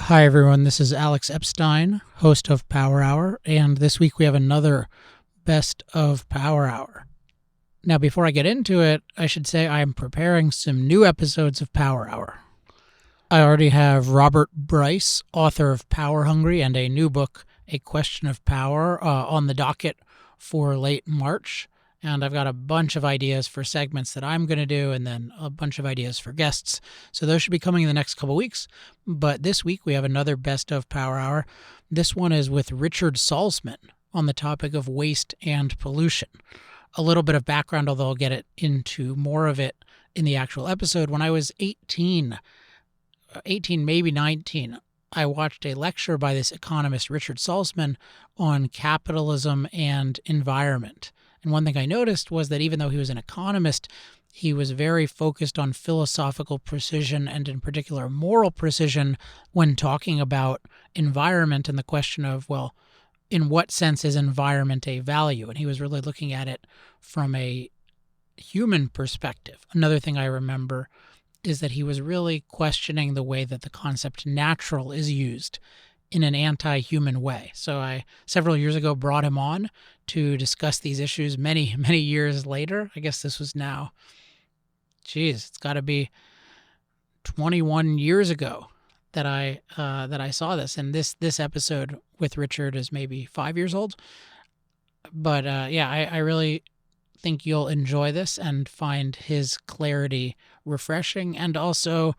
Hi, everyone. This is Alex Epstein, host of Power Hour, and this week we have another Best of Power Hour. Now, before I get into it, I should say I'm preparing some new episodes of Power Hour. I already have Robert Bryce, author of Power Hungry and a new book, A Question of Power, on the docket for late March. And I've got a bunch of ideas for segments that I'm going to do, and then a bunch of ideas for guests. So those should be coming in the next couple weeks. But this week we have another Best of Power Hour. This one is with Richard Salsman on the topic of waste and pollution. A little bit of background, although I'll get into more of it in the actual episode. When I was 18, maybe 19, I watched a lecture by this economist, Richard Salsman, on capitalism and environment. And one thing I noticed was that even though he was an economist, he was very focused on philosophical precision and in particular moral precision when talking about environment and the question of, well, in what sense is environment a value? And he was really looking at it from a human perspective. Another thing I remember is that he was really questioning the way that the concept natural is used in an anti-human way. So I, several years ago, brought him on to discuss these issues many, many years later. I guess this was now, it's got to be 21 years ago that I saw this. And this episode with Richard is maybe 5 years old. But I really think you'll enjoy this and find his clarity refreshing, and also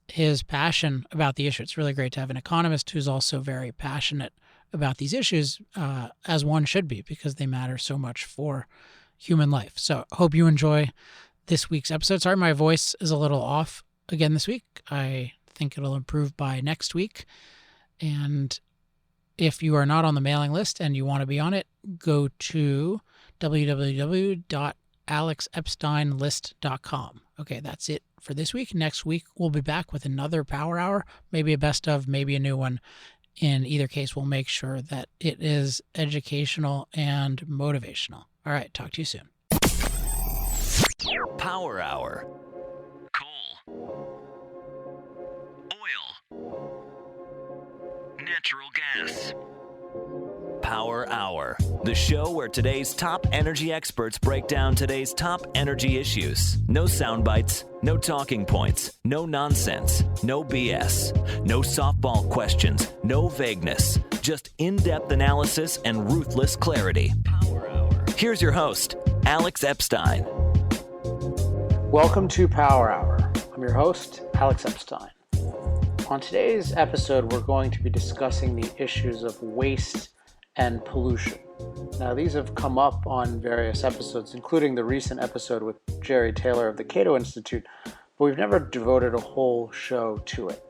his passion about the issue. It's really great to have an economist who's also very passionate about these issues, as one should be, because they matter so much for human life. So hope you enjoy this week's episode. Sorry, my voice is a little off again this week. I think it'll improve by next week. And if you are not on the mailing list and you want to be on it, go to www.alexepsteinlist.com. Okay, that's it for this week. Next week, we'll be back with another Power Hour, maybe a best of, maybe a new one. In either case, we'll make sure that it is educational and motivational. All right, talk to you soon. Power Hour. Coal. Oil. Natural gas. Power Hour, the show where today's top energy experts break down today's top energy issues. No sound bites, no talking points, no nonsense, no BS, no softball questions, no vagueness, just in-depth analysis and ruthless clarity. Power Hour. Here's your host, Alex Epstein. Welcome to Power Hour. I'm your host, Alex Epstein. On today's episode, we're going to be discussing the issues of waste and pollution. Now, these have come up on various episodes, including the recent episode with Jerry Taylor of the Cato Institute, but we've never devoted a whole show to it.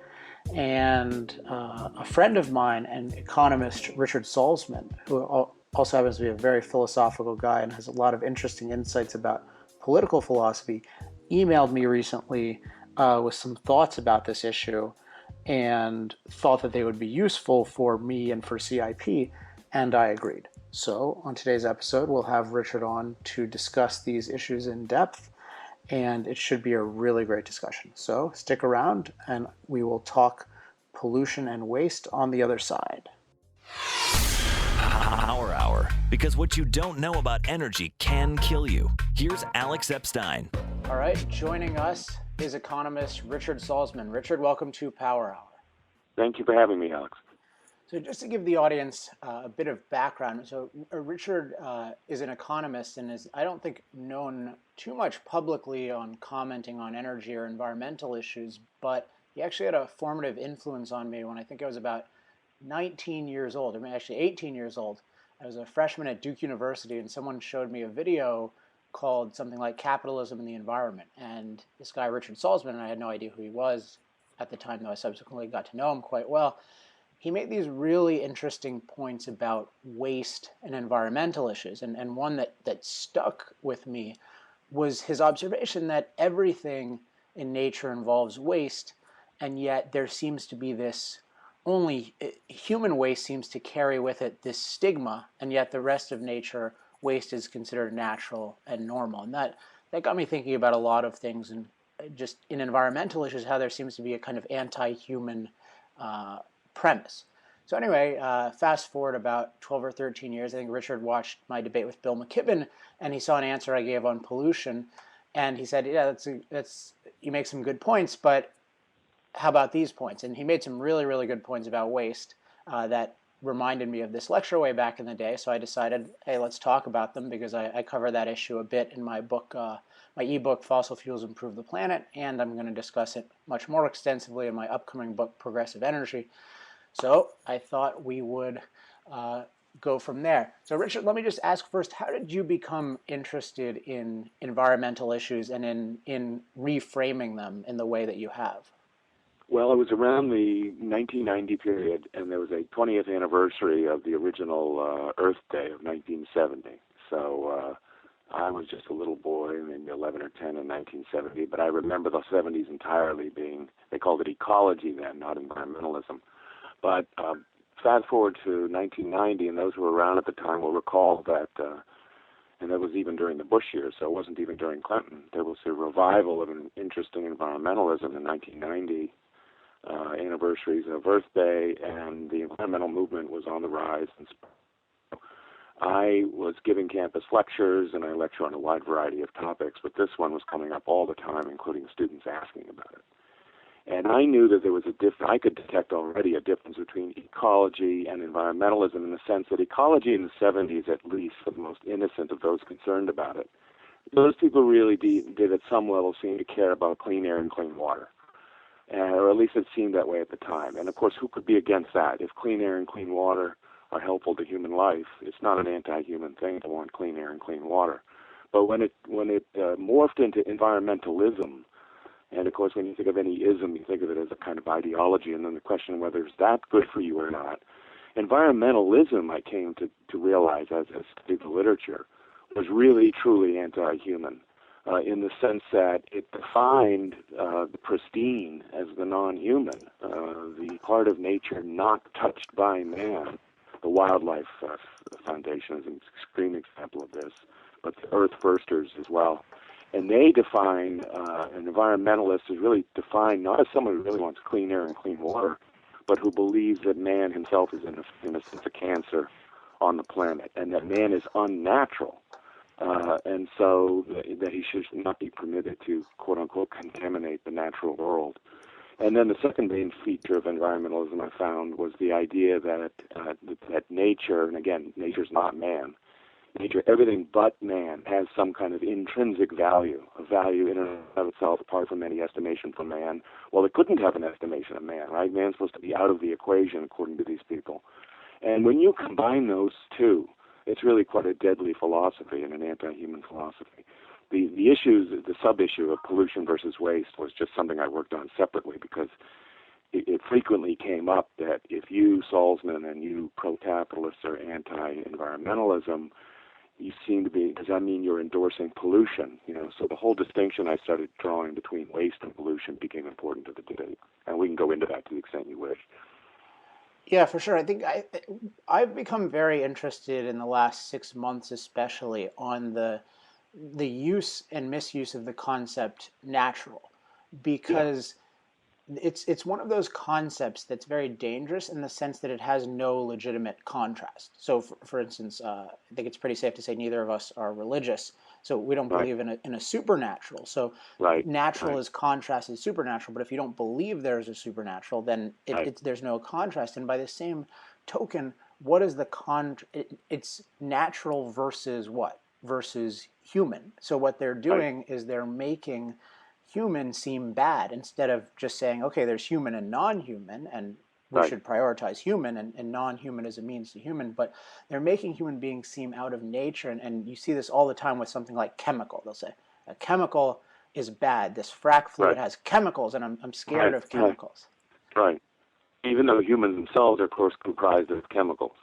And a friend of mine, an economist, Richard Salsman, who also happens to be a very philosophical guy and has a lot of interesting insights about political philosophy, emailed me recently with some thoughts about this issue and thought that they would be useful for me and for CIP. And I agreed. So on today's episode, we'll have Richard on to discuss these issues in depth, and it should be a really great discussion. So stick around, and we will talk pollution and waste on the other side. Power Hour, because what you don't know about energy can kill you. Here's Alex Epstein. All right, joining us is economist Richard Salsman. Richard, welcome to Power Hour. Thank you for having me, Alex. So just to give the audience a bit of background, so Richard is an economist and is, I don't think, known too much publicly on commenting on energy or environmental issues, but he actually had a formative influence on me when I think I was about 19 years old, actually 18 years old. I was a freshman at Duke University, and someone showed me a video called something like Capitalism and the Environment. And this guy, Richard Salsman, and I had no idea who he was at the time, though I subsequently got to know him quite well, he made these really interesting points about waste and environmental issues. And one that stuck with me was his observation that everything in nature involves waste, and yet there seems to be this only human waste seems to carry with it this stigma, and yet the rest of nature, waste is considered natural and normal. And that got me thinking about a lot of things, and just in environmental issues, how there seems to be a kind of anti-human premise. So anyway, fast forward about 12 or 13 years, I think Richard watched my debate with Bill McKibben, and he saw an answer I gave on pollution, and he said, "Yeah, that's you make some good points, but how about these points?" And he made some really, really good points about waste that reminded me of this lecture way back in the day. So I decided, hey, let's talk about them, because I cover that issue a bit in my book, my ebook, Fossil Fuels Improve the Planet, and I'm going to discuss it much more extensively in my upcoming book, Progressive Energy. So I thought we would go from there. So Richard, let me just ask first, how did you become interested in environmental issues and in reframing them in the way that you have? Well, it was around the 1990 period, and there was a 20th anniversary of the original Earth Day of 1970. So I was just a little boy, maybe 11 or 10 in 1970, but I remember the 70s entirely being, they called it ecology then, not environmentalism. But fast forward to 1990, and those who were around at the time will recall that, and that was even during the Bush years, so it wasn't even during Clinton, there was a revival of an interest in environmentalism in 1990. Anniversaries of Earth Day, and the environmental movement was on the rise. And so I was giving campus lectures, and I lecture on a wide variety of topics, but this one was coming up all the time, including students asking about it. And I knew that there was I could detect already a difference between ecology and environmentalism, in the sense that ecology in the 70s, at least, for the most innocent of those concerned about it, those people really did at some level seem to care about clean air and clean water. Or at least it seemed that way at the time. And of course, who could be against that? If clean air and clean water are helpful to human life, it's not an anti-human thing to want clean air and clean water. But when it morphed into environmentalism, and of course, when you think of any ism, you think of it as a kind of ideology, and then the question whether it's that good for you or not. Environmentalism, I came to realize as I studied the literature, was really, truly anti-human. In the sense that it defined the pristine as the non-human, the part of nature not touched by man. The Wildlife Foundation is an extreme example of this, but the Earth Firsters as well. And they define, an environmentalist is really defined not as someone who really wants clean air and clean water, but who believes that man himself is in a sense a cancer on the planet, and that man is unnatural. And so that he should not be permitted to, quote-unquote, contaminate the natural world. And then the second main feature of environmentalism I found was the idea that nature, and again, nature's not man, nature, everything but man, has some kind of intrinsic value, a value in and of itself apart from any estimation from man. Well, it couldn't have an estimation of man, right? Man's supposed to be out of the equation, according to these people. And when you combine those two, it's really quite a deadly philosophy and an anti-human philosophy. The issues, the sub-issue of pollution versus waste was just something I worked on separately, because it frequently came up that if you, Salsman, and you pro-capitalists are anti-environmentalism, you seem to be, does that mean you're endorsing pollution? So the whole distinction I started drawing between waste and pollution became important to the debate. And we can go into that to the extent you wish. Yeah, for sure. I think I've become very interested in the last 6 months, especially on the use and misuse of the concept natural, because it's one of those concepts that's very dangerous in the sense that it has no legitimate contrast. So, for instance, I think it's pretty safe to say neither of us are religious, so we don't believe in a supernatural. So natural is contrasted supernatural, but if you don't believe there's a supernatural, then there's no contrast. And by the same token, what is the it's natural versus what? Versus human. So what they're doing is they're making human seem bad, instead of just saying, okay, there's human and non-human, and we should prioritize human, and non-human as a means to human. But they're making human beings seem out of nature, and you see this all the time with something like chemical. They'll say a chemical is bad. This frac fluid has chemicals, and I'm scared of chemicals. Right. Even though humans themselves are, of course, comprised of chemicals.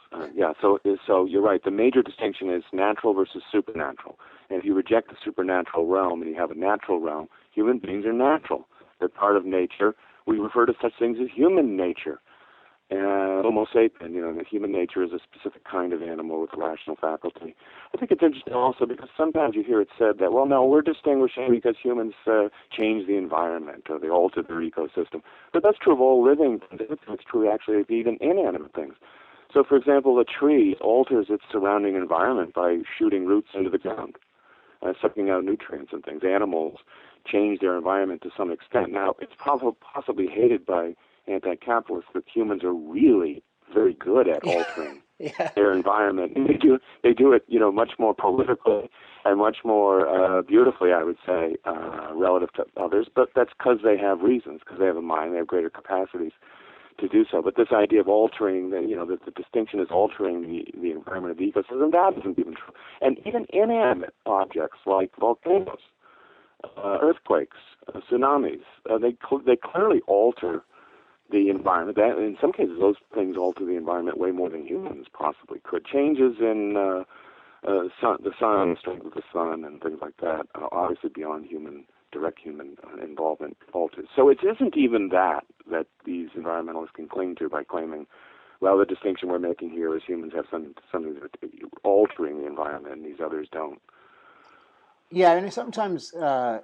So you're right. The major distinction is natural versus supernatural. And if you reject the supernatural realm and you have a natural realm, human beings are natural. They're part of nature. We refer to such things as human nature. Homo sapien, the human nature is a specific kind of animal with a rational faculty. I think it's interesting also because sometimes you hear it said that, well, no, we're distinguishing because humans change the environment or they alter their ecosystem. But that's true of all living things. It's true actually of even inanimate things. So, for example, a tree alters its surrounding environment by shooting roots into the ground, sucking out nutrients and things. Animals change their environment to some extent. Now, it's possibly hated by anti-capitalists that humans are really very good at altering their environment. And they do it, much more politically and much more beautifully, I would say, relative to others. But that's because they have reasons, because they have a mind, they have greater capacities to do so. But this idea of altering, that the distinction is altering the environment of the ecosystem, that isn't even true. And even inanimate objects like volcanoes, earthquakes, tsunamis, they clearly alter the environment. In some cases, those things alter the environment way more than humans possibly could. Changes in the strength of the sun, and things like that, obviously beyond direct human involvement alters. So it isn't even that these environmentalists can cling to by claiming, well, the distinction we're making here is humans have something that's altering the environment and these others don't. Yeah, and I sometimes I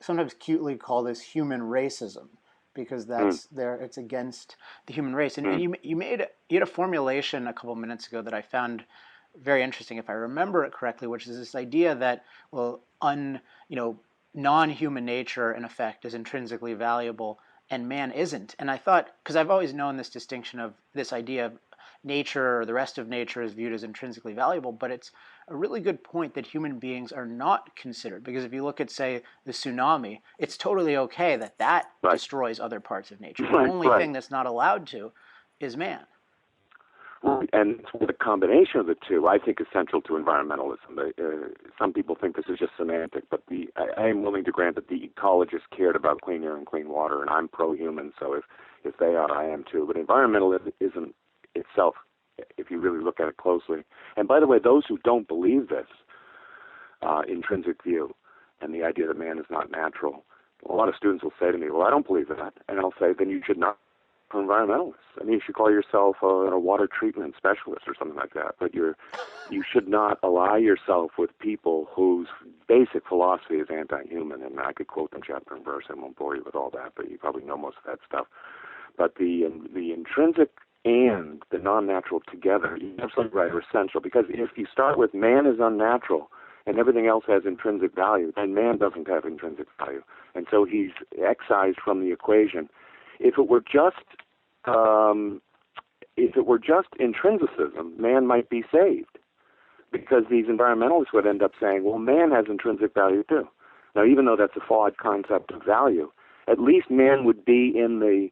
sometimes cutely call this human racism, because that's it's against the human race. And you had a formulation a couple minutes ago that I found very interesting, if I remember it correctly, which is this idea that, well, non-human nature in effect is intrinsically valuable and man isn't. And I thought, because I've always known this distinction of this idea of nature or the rest of nature is viewed as intrinsically valuable, but it's a really good point that human beings are not considered, because if you look at, say, the tsunami, it's totally okay that right. destroys other parts of nature. The only thing that's not allowed to is man. Right. And the combination of the two, I think, is central to environmentalism. Some people think this is just semantic, but I am willing to grant that the ecologists cared about clean air and clean water, and I'm pro-human, so if they are, I am too. But environmentalism itself, if you really look at it closely, and by the way, those who don't believe this intrinsic view and the idea that man is not natural, a lot of students will say to me, well, I don't believe that, and I'll say, then you should not be environmentalists. I mean, you should call yourself a water treatment specialist or something like that, but you should not ally yourself with people whose basic philosophy is anti-human, and I could quote them chapter and verse. I won't bore you with all that, but you probably know most of that stuff. But the intrinsic and the non-natural together, you're absolutely right, are essential, because if you start with man is unnatural and everything else has intrinsic value, then man doesn't have intrinsic value, and so he's excised from the equation. If it were just intrinsicism, man might be saved, because these environmentalists would end up saying, well, man has intrinsic value too. Now, even though that's a flawed concept of value, at least man would be in the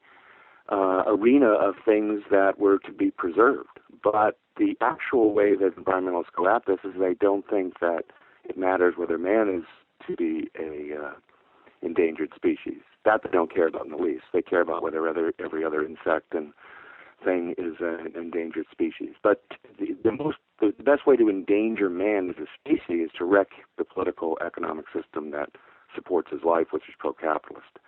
arena of things that were to be preserved. But the actual way that environmentalists go at this is they don't think that it matters whether man is to be a endangered species. That they don't care about in the least. They care about whether every other insect and thing is an endangered species. But the best way to endanger man as a species is to wreck the political economic system that supports his life, which is pro-capitalist.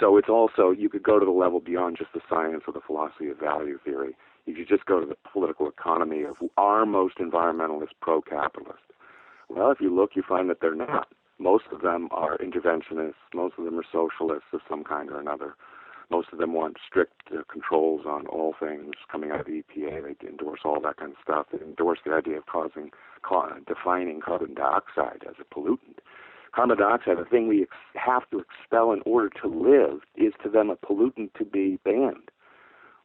So it's also, you could go to the level beyond just the science or the philosophy of value theory. You could just go to the political economy of, are most environmentalists pro-capitalist? Well, if you look, you find that they're not. Most of them are interventionists. Most of them are socialists of some kind or another. Most of them want strict controls on all things coming out of the EPA. They endorse all that kind of stuff. They endorse the idea of defining carbon dioxide as a pollutant. Carbon dioxide, the thing we have to expel in order to live, is to them a pollutant to be banned,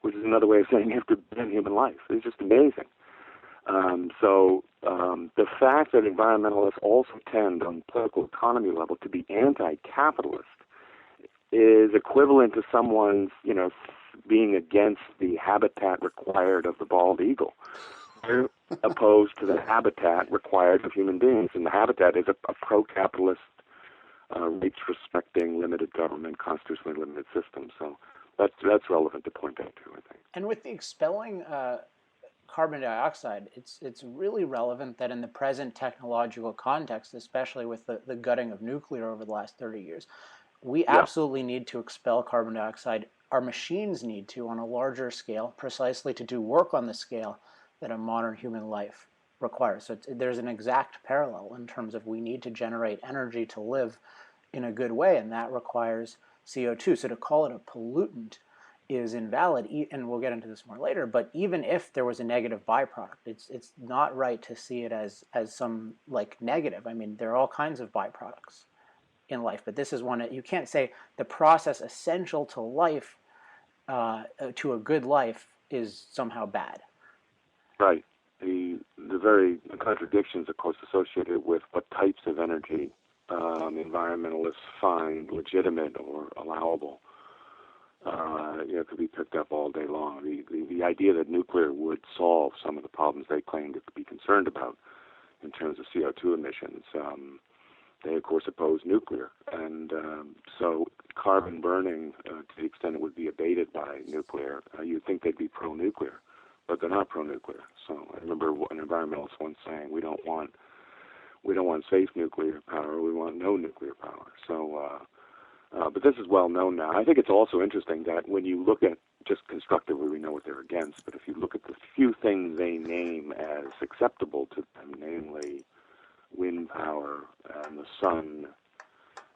which is another way of saying you have to ban human life. It's just amazing. The fact that environmentalists also tend on the political economy level to be anti-capitalist is equivalent to someone's, being against the habitat required of the bald eagle. They're opposed to the habitat required of human beings, and the habitat is a pro-capitalist, rights-respecting, limited government, constitutionally limited system. So that's relevant to point out too, I think. And with the expelling carbon dioxide, it's really relevant that in the present technological context, especially with the gutting of nuclear over the last 30 years, we absolutely need to expel carbon dioxide our machines need to on a larger scale, precisely to do work on the scale that a modern human life requires. So there's an exact parallel in terms of we need to generate energy to live in a good way, and that requires CO2. So to call it a pollutant is invalid, and we'll get into this more later, but even if there was a negative byproduct, it's not right to see it as some like negative. I mean, there are all kinds of byproducts in life, but this is one that you can't say the process essential to life, to a good life, is somehow bad. Right. The very contradictions, of course, associated with what types of energy environmentalists find legitimate or allowable, could be picked up all day long. The idea that nuclear would solve some of the problems they claim to be concerned about in terms of CO2 emissions, they, of course, oppose nuclear. And so carbon burning, to the extent it would be abated by nuclear, you'd think they'd be pro-nuclear, but they're not pro-nuclear. So I remember an environmentalist once saying, we don't want safe nuclear power, we want no nuclear power. So, but this is well known now. I think it's also interesting that when you look at, just constructively we know what they're against, but if you look at the few things they name as acceptable to them, namely wind power and the sun,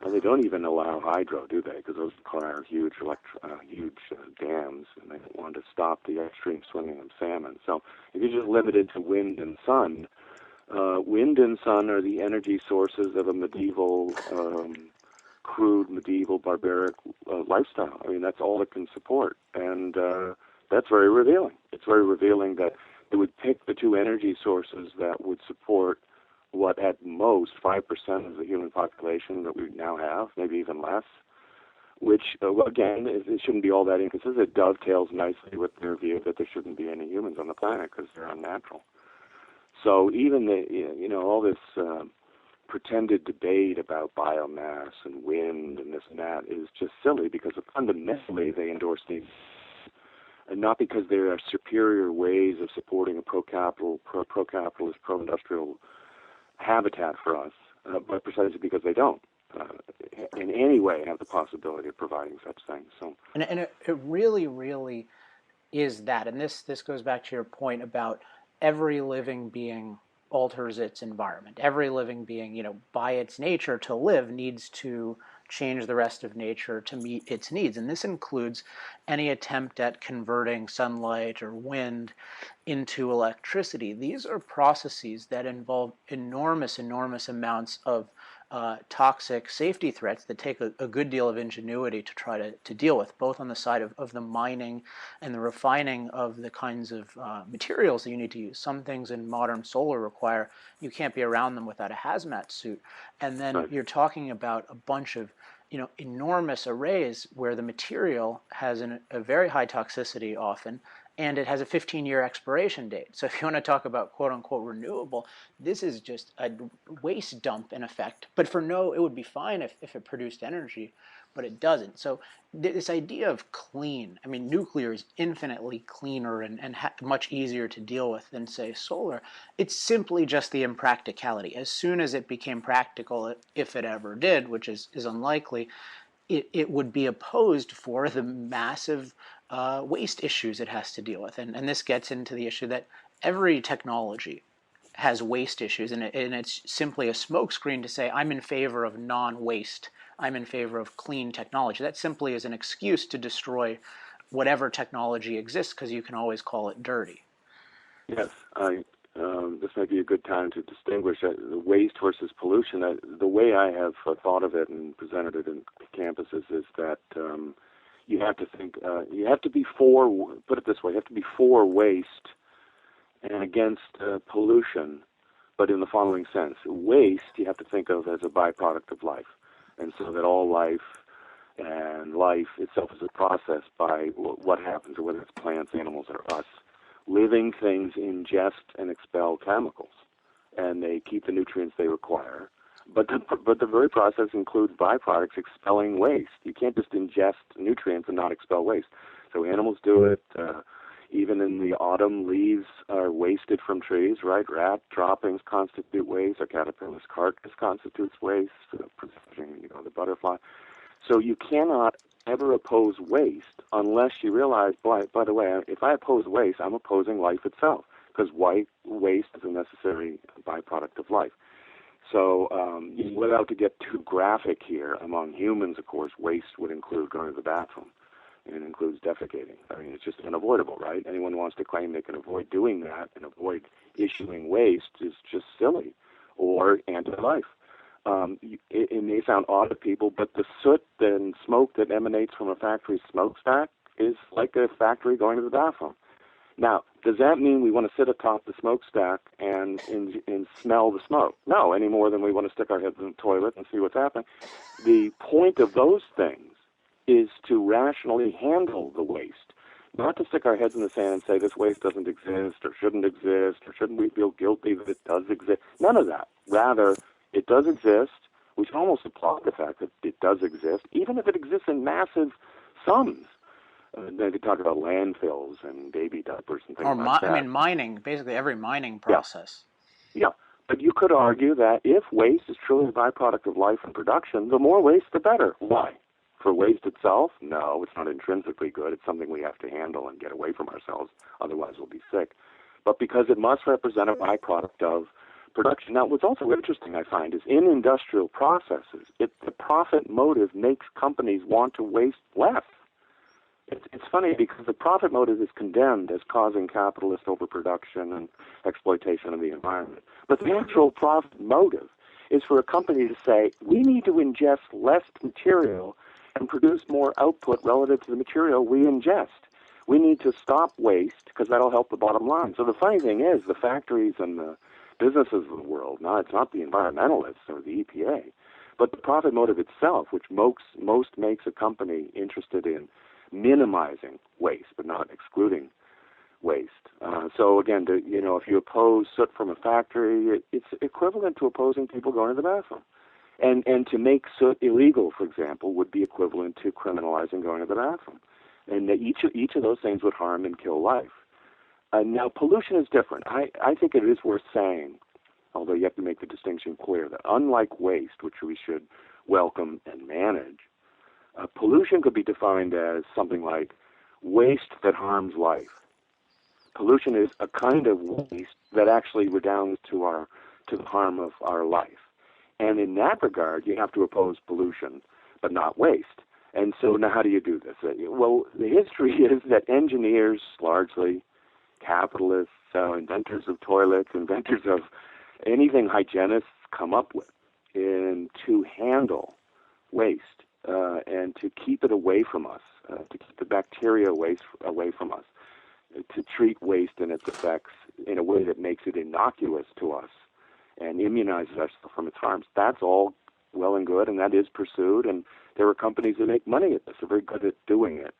and they don't even allow hydro, do they? Because those require huge dams, and they don't want to stop the extreme swimming of salmon. So if you're just limited to wind and sun are the energy sources of a medieval, crude, medieval, barbaric lifestyle. I mean, that's all it can support, and that's very revealing. It's very revealing that it would pick the two energy sources that would support what at most 5% of the human population that we now have, maybe even less, which, again, it shouldn't be all that inconsistent. It dovetails nicely with their view that there shouldn't be any humans on the planet because they're unnatural. So even all this pretended debate about biomass and wind and this and that is just silly, because fundamentally they endorse these, and not because there are superior ways of supporting a pro-capitalist, pro-industrial habitat for us, but precisely because they don't in any way have the possibility of providing such things. So, and it really, really is that. And this goes back to your point about every living being alters its environment. Every living being, by its nature to live, needs to change the rest of nature to meet its needs. And this includes any attempt at converting sunlight or wind into electricity. These are processes that involve enormous amounts of toxic safety threats that take a good deal of ingenuity to try to deal with, both on the side of the mining and the refining of the kinds of materials that you need to use. Some things in modern solar require, you can't be around them without a hazmat suit. And then you're talking about a bunch of enormous arrays where the material has a very high toxicity often, and it has a 15-year expiration date. So if you want to talk about quote-unquote renewable, this is just a waste dump in effect. But it would be fine if it produced energy, but it doesn't. So this idea of clean, I mean, nuclear is infinitely cleaner and much easier to deal with than, say, solar. It's simply just the impracticality. As soon as it became practical, if it ever did, which is unlikely, it would be opposed for the massive waste issues it has to deal with. And this gets into the issue that every technology has waste issues, and it's simply a smokescreen to say, I'm in favor of non-waste, I'm in favor of clean technology. That simply is an excuse to destroy whatever technology exists, because you can always call it dirty. Yes, this may be a good time to distinguish the waste versus pollution. The way I have thought of it and presented it in campuses is that you have to think, you have to be for, put it this way, you have to be for waste and against pollution, but in the following sense. Waste you have to think of as a byproduct of life, and so that all life and life itself is a process by what happens, or whether it's plants, animals, or us. Living things ingest and expel chemicals, and they keep the nutrients they require. But the very process includes byproducts, expelling waste. You can't just ingest nutrients and not expel waste. So animals do it. Even in the autumn, leaves are wasted from trees, right? Rat droppings constitute waste. A caterpillar's carcass constitutes waste, the butterfly. So you cannot ever oppose waste unless you realize, by the way, if I oppose waste, I'm opposing life itself, because waste is a necessary byproduct of life. So without to get too graphic here, among humans, of course, waste would include going to the bathroom. And it includes defecating. I mean, it's just unavoidable, right? Anyone who wants to claim they can avoid doing that and avoid issuing waste is just silly or anti-life. It may sound odd to people, but the soot and smoke that emanates from a factory smokestack is like a factory going to the bathroom. Now, does that mean we want to sit atop the smokestack and smell the smoke? No, any more than we want to stick our heads in the toilet and see what's happening. The point of those things is to rationally handle the waste, not to stick our heads in the sand and say this waste doesn't exist or shouldn't we feel guilty that it does exist. None of that. Rather, it does exist. We should almost applaud the fact that it does exist, even if it exists in massive sums. They talk about landfills and baby diapers and things like that. I mean, mining, basically every mining process. Yeah, but you could argue that if waste is truly a byproduct of life and production, the more waste, the better. Why? For waste itself? No, it's not intrinsically good. It's something we have to handle and get away from ourselves. Otherwise, we'll be sick. But because it must represent a byproduct of production. Now, what's also interesting, I find, is in industrial processes, the profit motive makes companies want to waste less. It's funny because the profit motive is condemned as causing capitalist overproduction and exploitation of the environment. But the actual profit motive is for a company to say, we need to ingest less material and produce more output relative to the material we ingest. We need to stop waste because that'll help the bottom line. So the funny thing is the factories and the businesses of the world, it's not the environmentalists or the EPA, but the profit motive itself, which most makes a company interested in minimizing waste but not excluding waste. So again, if you oppose soot from a factory, it's equivalent to opposing people going to the bathroom. And to make soot illegal, for example, would be equivalent to criminalizing going to the bathroom. And each of those things would harm and kill life. Now, pollution is different. I think it is worth saying, although you have to make the distinction clear, that unlike waste, which we should welcome and manage, pollution could be defined as something like waste that harms life. Pollution is a kind of waste that actually redounds to the harm of our life. And in that regard, you have to oppose pollution, but not waste. And so now how do you do this? Well, the history is that engineers, largely capitalists, inventors of toilets, inventors of anything hygienists come up with, to handle waste and to keep it away from us, to keep the bacteria away from us, to treat waste and its effects in a way that makes it innocuous to us and immunizes us from its harms. That's all well and good, and that is pursued, and there are companies that make money at this. They're very good at doing it.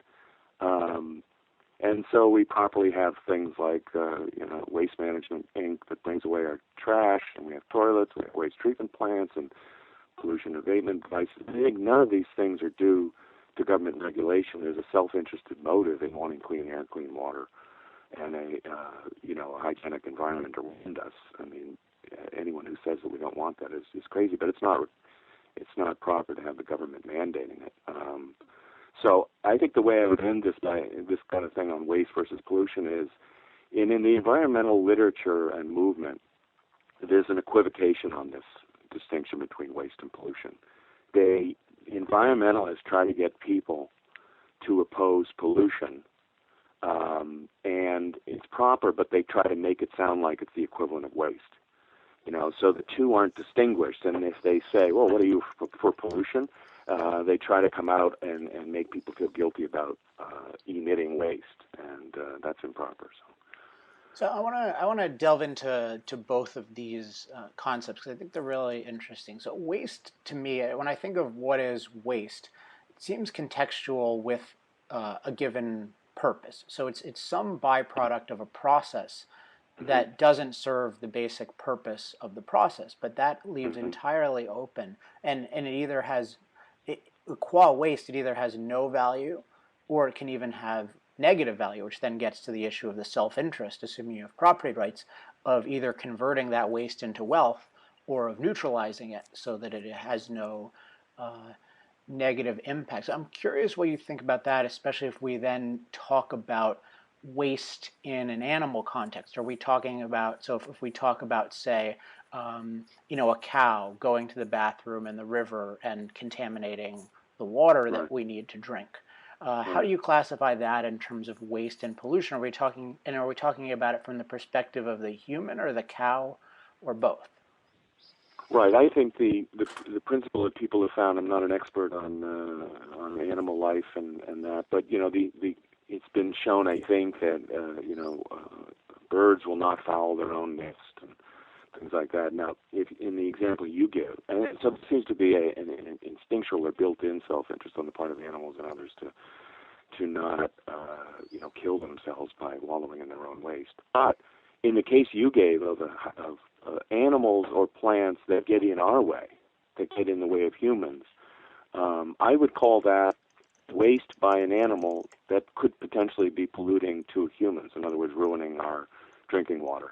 And so we properly have things like, Waste Management Inc. that brings away our trash, and we have toilets, we have waste treatment plants, and pollution abatement devices. I think none of these things are due to government regulation. There's a self-interested motive in wanting clean air, clean water, and a hygienic environment around us. I mean, anyone who says that we don't want that is crazy, but it's not proper to have the government mandating it. So I think the way I would end this kind of thing on waste versus pollution is, in the environmental literature and movement, there's an equivocation on this distinction between waste and pollution. Environmentalists try to get people to oppose pollution, and it's proper, but they try to make it sound like it's the equivalent of waste. So the two aren't distinguished. And if they say, well, what are you for pollution? They try to come out and make people feel guilty about emitting waste, and that's improper. So I want to delve into both of these concepts because I think they're really interesting. So waste, to me, when I think of what is waste, it seems contextual with a given purpose. So it's some byproduct of a process that doesn't serve the basic purpose of the process, but that leaves entirely open, and it either has, qua waste, it either has no value, or it can even have negative value, which then gets to the issue of the self-interest, assuming you have property rights, of either converting that waste into wealth or of neutralizing it so that it has no negative impacts. I'm curious what you think about that, especially if we then talk about waste in an animal context. Are we talking about, so if we talk about, say, a cow going to the bathroom in the river and contaminating the water Right. that we need to drink, how do Right. you classify that in terms of waste and pollution? Are we talking about it from the perspective of the human or the cow or both? Right. I think the principle that people have found. I'm not an expert on animal life and that, but the it's been shown. I think that birds will not foul their own nest and things like that. Now, if in the example you give, and so it seems to be an instinctual or built-in self-interest on the part of animals and others to not kill themselves by wallowing in their own waste. But in the case you gave of animals or plants that get in our way, that get in the way of humans, I would call that waste by an animal that could potentially be polluting to humans. In other words, ruining our drinking water.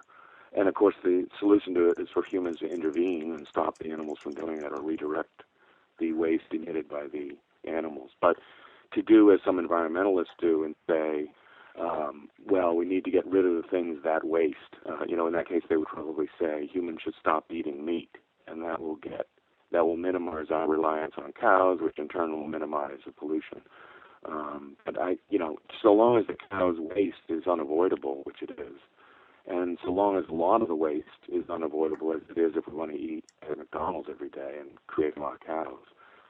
And of course, the solution to it is for humans to intervene and stop the animals from doing that or redirect the waste emitted by the animals. But to do as some environmentalists do and say, well, we need to get rid of the things that waste. In that case, they would probably say humans should stop eating meat, and that will minimize our reliance on cows, which in turn will minimize the pollution. But so long as the cow's waste is unavoidable, which it is, and so long as a lot of the waste is unavoidable, as it is if we want to eat at McDonald's every day and create a lot of cows,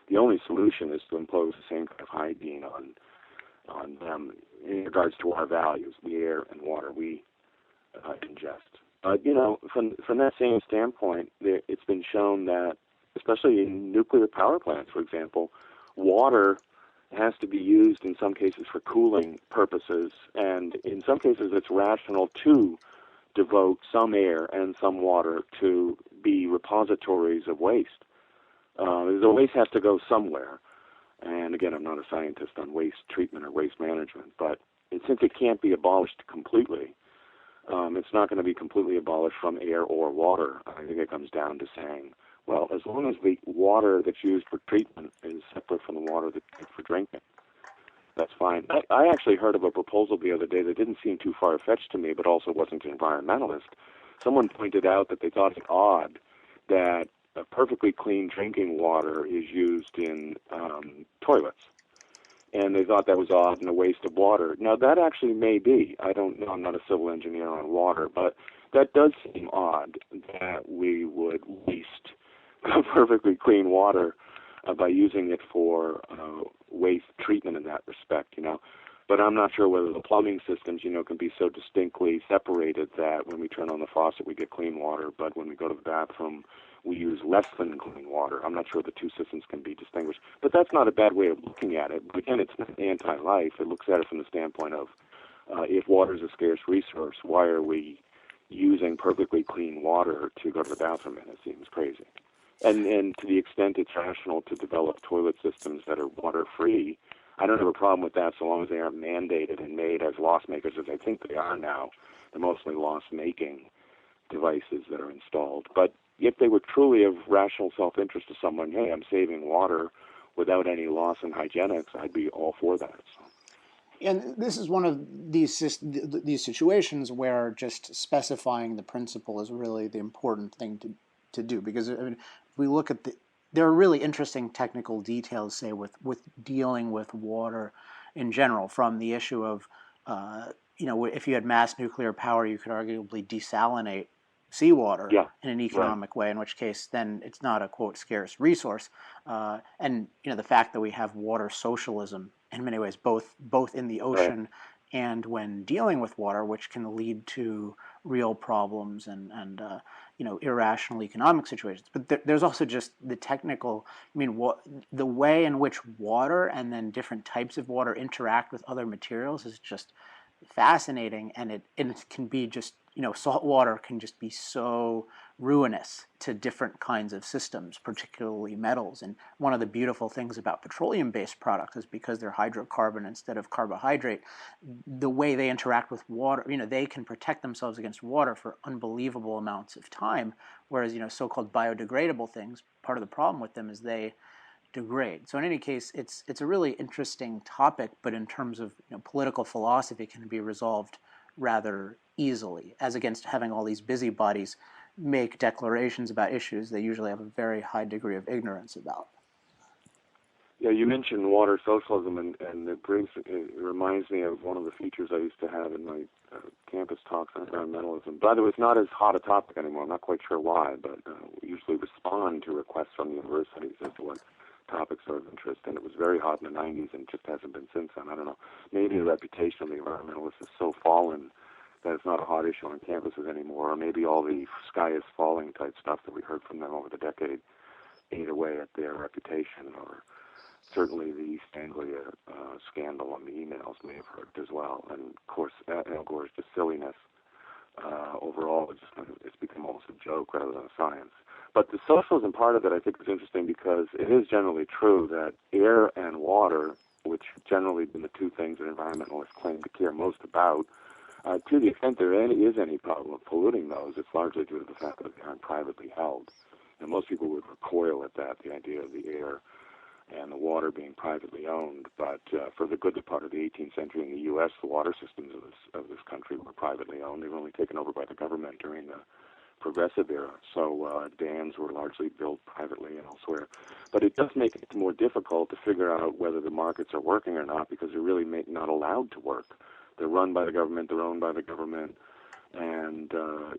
the only solution is to impose the same kind of hygiene on them in regards to our values, the air and water we ingest. But from that same standpoint, it's been shown that, especially in nuclear power plants, for example, water has to be used in some cases for cooling purposes, and in some cases it's rational to devote some air and some water to be repositories of waste. The waste has to go somewhere. And again, I'm not a scientist on waste treatment or waste management, but since it can't be abolished completely, it's not going to be completely abolished from air or water. I think it comes down to saying, well, as long as the water that's used for treatment is separate from the water that's used for drinking, that's fine. I actually heard of a proposal the other day that didn't seem too far-fetched to me, but also wasn't an environmentalist. Someone pointed out that they thought it odd that perfectly clean drinking water is used in toilets. And they thought that was odd and a waste of water. Now, that actually may be. I don't know. I'm not a civil engineer on water, but that does seem odd that we would waste perfectly clean water by using it for waste treatment in that respect, But I'm not sure whether the plumbing systems, can be so distinctly separated that when we turn on the faucet, we get clean water, but when we go to the bathroom, we use less than clean water. I'm not sure the two systems can be distinguished. But that's not a bad way of looking at it. Again, it's not anti-life. It looks at it from the standpoint of if water is a scarce resource, why are we using perfectly clean water to go to the bathroom in? It seems crazy. And to the extent it's rational to develop toilet systems that are water-free, I don't have a problem with that so long as they aren't mandated and made as loss makers as I think they are now. They're mostly loss-making devices that are installed. But if they were truly of rational self-interest to someone, hey, I'm saving water without any loss in hygienics, I'd be all for that. So. And this is one of these situations where just specifying the principle is really the important thing to do, because if we look at there are really interesting technical details, say with dealing with water in general, from the issue of if you had mass nuclear power, you could arguably desalinate seawater in an economic way, in which case then it's not a, quote, scarce resource. And the fact that we have water socialism in many ways, both in the ocean and when dealing with water, which can lead to real problems and irrational economic situations. But there's also just the technical, the way in which water and then different types of water interact with other materials is just fascinating, and it can be just, salt water can just be so ruinous to different kinds of systems, particularly metals. And one of the beautiful things about petroleum-based products is because they're hydrocarbon instead of carbohydrate, the way they interact with water, they can protect themselves against water for unbelievable amounts of time, whereas, so-called biodegradable things, part of the problem with them is they degrade. So in any case, it's a really interesting topic, but in terms of political philosophy, it can be resolved rather easily, as against having all these busybodies make declarations about issues they usually have a very high degree of ignorance about. Yeah, you mentioned water socialism, and it reminds me of one of the features I used to have in my campus talks on environmentalism. By the way, it's not as hot a topic anymore. I'm not quite sure why, but we usually respond to requests from the universities as to what topics are of interest, and it was very hot in the 90s and just hasn't been since then. I don't know. Maybe the reputation of the environmentalists is so fallen that it's not a hot issue on campuses anymore, or maybe all the sky is falling type stuff that we heard from them over the decade ate away at their reputation, or certainly the East Anglia scandal on the emails may have hurt as well. And of course, Al Gore's just silliness overall, it's become almost a joke rather than a science. But the socialism part of it, I think, is interesting because it is generally true that air and water, which have generally been the two things that environmentalists claim to care most about, to the extent there is any problem of polluting those, it's largely due to the fact that they aren't privately held. And most people would recoil at that, the idea of the air and the water being privately owned. But for the good part of the 18th century in the U.S., the water systems of this country were privately owned. They were only taken over by the government during the Progressive era. So dams were largely built privately and elsewhere. But it does make it more difficult to figure out whether the markets are working or not, because they're really not allowed to work. They're run by the government, they're owned by the government, and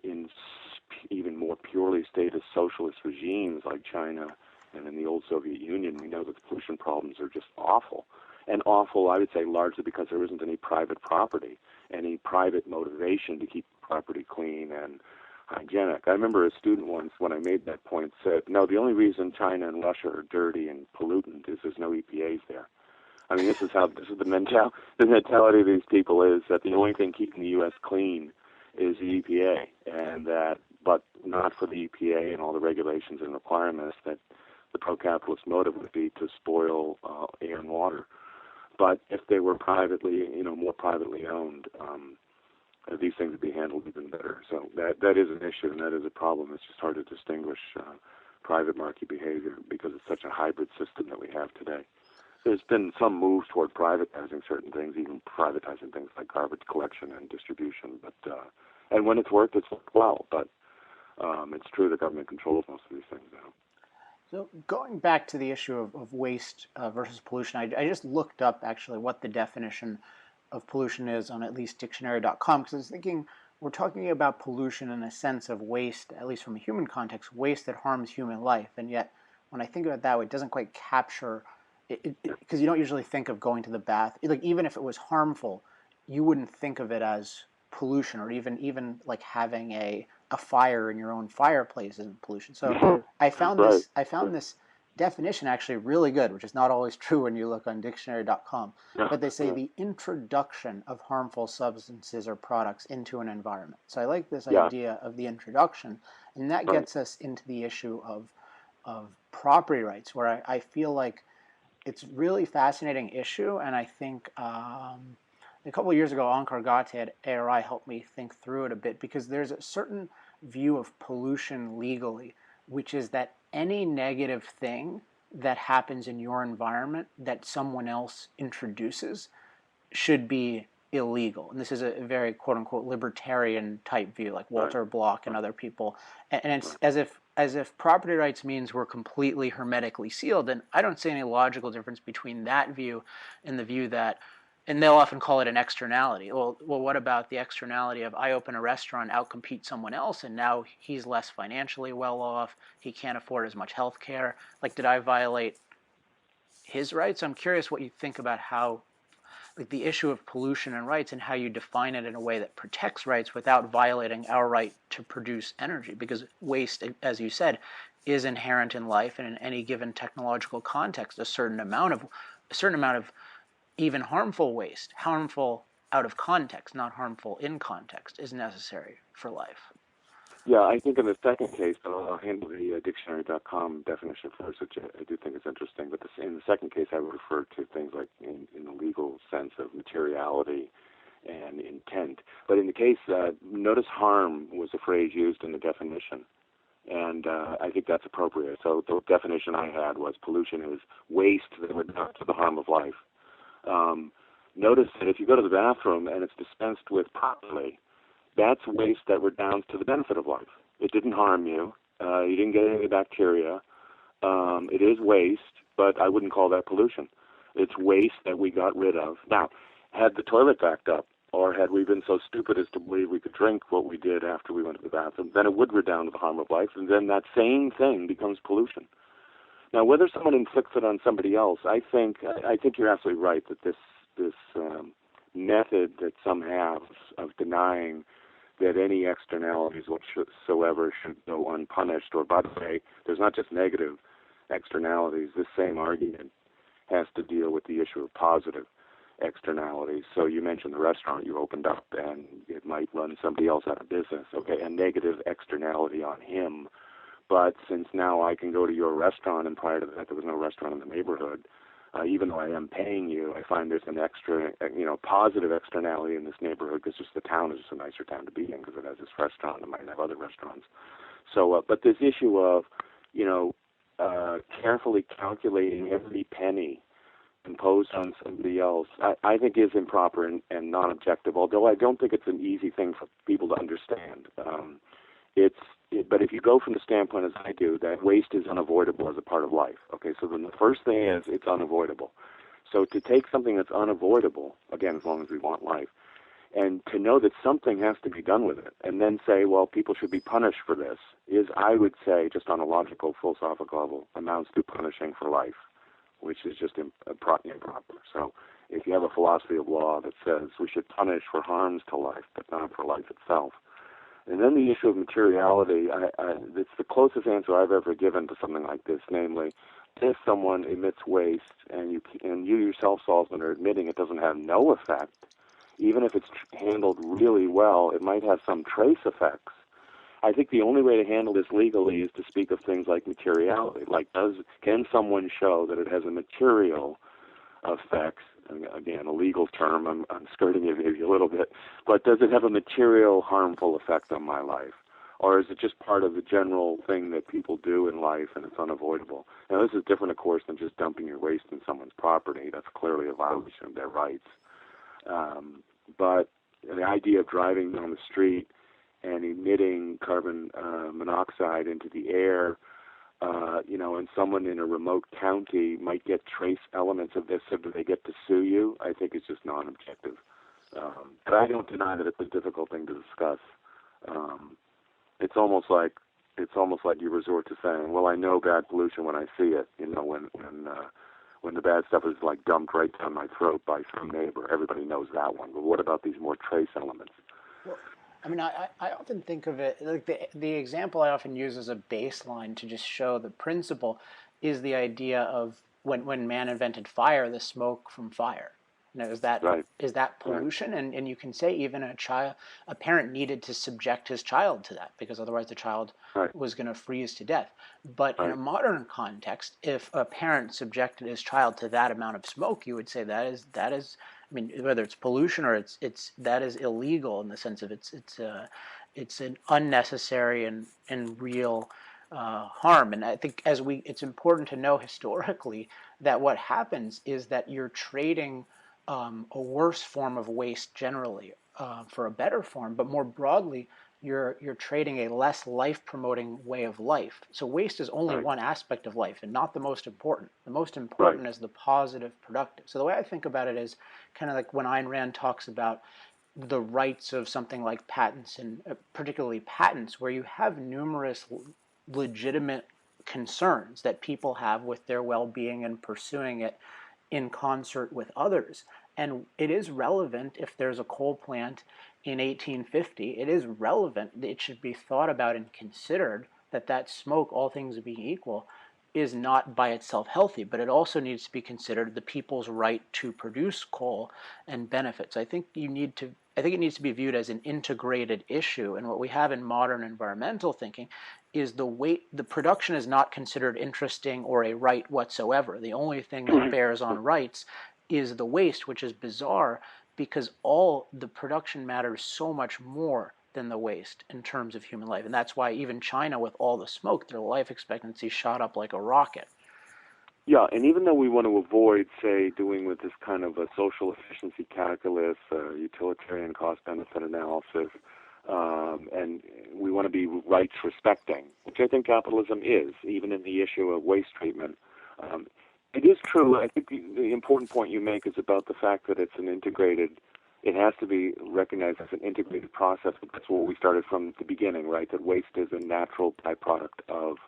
in even more purely statist socialist regimes like China and in the old Soviet Union, we know that the pollution problems are just awful. And awful, I would say, largely because there isn't any private property, any private motivation to keep property clean and hygienic. I remember a student once, when I made that point, said, no, the only reason China and Russia are dirty and pollutant is there's no EPAs there. I mean, this is the mentality of these people is that the only thing keeping the U.S. clean is the EPA, and that, but not for the EPA and all the regulations and requirements, that the pro-capitalist motive would be to spoil air and water. But if they were privately, more privately owned, these things would be handled even better. So that is an issue, and that is a problem. It's just hard to distinguish private market behavior because it's such a hybrid system that we have today. There's been some move toward privatizing certain things, even privatizing things like garbage collection and distribution. But and when it's worked well. But it's true the government controls most of these things now. So going back to the issue of waste versus pollution, I just looked up actually what the definition of pollution is on at least dictionary.com, because I was thinking we're talking about pollution in a sense of waste, at least from a human context, waste that harms human life. And yet when I think about it that way, it doesn't quite capture it, because you don't usually think of going to the bath. Like, even if it was harmful, you wouldn't think of it as pollution, or even like having a fire in your own fireplace isn't pollution. So I found this definition actually really good, which is not always true when you look on dictionary.com. But they say the introduction of harmful substances or products into an environment. So I like this idea of the introduction, and that gets us into the issue of property rights, where I feel like it's a really fascinating issue, and I think a couple of years ago, Onkar Ghate at ARI helped me think through it a bit, because there's a certain view of pollution legally, which is that any negative thing that happens in your environment that someone else introduces should be illegal. And this is a very quote-unquote libertarian type view, like Walter Block and other people. And it's as if property rights means we're completely hermetically sealed. And I don't see any logical difference between that view and the view that, and they'll often call it an externality. Well, what about the externality of I open a restaurant, outcompete someone else, and now he's less financially well off, he can't afford as much health care. Like, did I violate his rights? I'm curious what you think about how, like, the issue of pollution and rights, and how you define it in a way that protects rights without violating our right to produce energy. Because waste, as you said, is inherent in life, and in any given technological context, a certain amount of even harmful waste, harmful out of context, not harmful in context, is necessary for life. Yeah, I think in the second case, I'll handle the dictionary.com definition first, which I do think is interesting. But in the second case, I would refer to things like in the legal sense of materiality and intent. But in the case, notice harm was a phrase used in the definition. And I think that's appropriate. So the definition I had was pollution is waste that would not to the harm of life. Notice that if you go to the bathroom and it's dispensed with properly, that's waste that redounds to the benefit of life. It didn't harm you. You didn't get any bacteria. It is waste, but I wouldn't call that pollution. It's waste that we got rid of. Now, had the toilet backed up, or had we been so stupid as to believe we could drink what we did after we went to the bathroom, then it would redound to the harm of life, and then that same thing becomes pollution. Now, whether someone inflicts it on somebody else, I think you're absolutely right that this method that some have of denying that any externalities whatsoever should go unpunished, or by the way, there's not just negative externalities. This same argument has to deal with the issue of positive externalities. So you mentioned the restaurant you opened up, and it might run somebody else out of business. Okay, a negative externality on him. But since now I can go to your restaurant, and prior to that there was no restaurant in the neighborhood, even though I am paying you, I find there's an extra, positive externality in this neighborhood, because just the town is just a nicer town to be in because it has this restaurant and might have other restaurants. So, but this issue of, carefully calculating every penny imposed on somebody else, I think is improper and non-objective, although I don't think it's an easy thing for people to understand. But if you go from the standpoint as I do, that waste is unavoidable as a part of life. Okay, so then the first thing is it's unavoidable. So to take something that's unavoidable, again, as long as we want life, and to know that something has to be done with it, and then say, well, people should be punished for this, is, I would say, just on a logical, philosophical level, amounts to punishing for life, which is just improper. So if you have a philosophy of law that says we should punish for harms to life, but not for life itself. And then the issue of materiality, it's the closest answer I've ever given to something like this, namely, if someone emits waste and you yourself, Salsman, are admitting it doesn't have no effect, even if it's handled really well, it might have some trace effects. I think the only way to handle this legally is to speak of things like materiality. Like, can someone show that it has a material effect? Again, a legal term, I'm skirting it maybe a little bit, but does it have a material harmful effect on my life? Or is it just part of the general thing that people do in life and it's unavoidable? Now, this is different, of course, than just dumping your waste in someone's property. That's clearly a violation of their rights. But the idea of driving down the street and emitting carbon monoxide into the air, and someone in a remote county might get trace elements of this, so do they get to sue you? I think it's just non-objective. But I don't deny that it's a difficult thing to discuss. It's almost like you resort to saying, well, I know bad pollution when I see it, when the bad stuff is like dumped right down my throat by some neighbor. Everybody knows that one. But what about these more trace elements? Well, I mean, I often think of it, like the example I often use as a baseline to just show the principle is the idea of when man invented fire, the smoke from fire. Is that right. Is that pollution? Right. And you can say even a parent needed to subject his child to that, because otherwise the child right. was going to freeze to death. But right. in a modern context, if a parent subjected his child to that amount of smoke, you would say that is I mean, whether it's pollution or it's that is illegal in the sense of it's an unnecessary and real harm. And I think it's important to know historically that what happens is that you're trading a worse form of waste generally for a better form, but more broadly, you're trading a less life-promoting way of life. So waste is only right. one aspect of life and not the most important. The most important right. is the positive, productive. So the way I think about it is kind of like when Ayn Rand talks about the rights of something like patents, and particularly patents, where you have numerous legitimate concerns that people have with their well-being and pursuing it in concert with others. And it is relevant if there's a coal plant in 1850, it is relevant, it should be thought about and considered that smoke, all things being equal, is not by itself healthy, but it also needs to be considered the people's right to produce coal and benefits. I think it needs to be viewed as an integrated issue, and what we have in modern environmental thinking is the production is not considered interesting or a right whatsoever. The only thing that bears on rights is the waste, which is bizarre because all the production matters so much more than the waste in terms of human life. And that's why even China, with all the smoke, their life expectancy shot up like a rocket. Yeah, and even though we want to avoid, say, doing with this kind of a social efficiency calculus, utilitarian cost-benefit analysis, and we want to be rights respecting, which I think capitalism is, even in the issue of waste treatment. It is true. I think the important point you make is about the fact that it's an integrated, it has to be recognized as an integrated process. That's what we started from the beginning, right? That waste is a natural byproduct of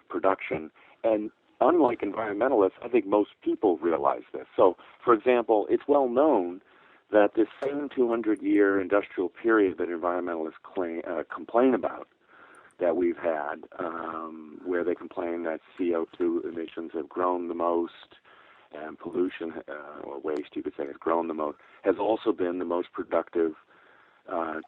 production. And unlike environmentalists, I think most people realize this. So, for example, it's well known that this same 200-year industrial period that environmentalists complain about, that we've had, where they complain that CO2 emissions have grown the most, and pollution, or waste, you could say, has grown the most, has also been the most productive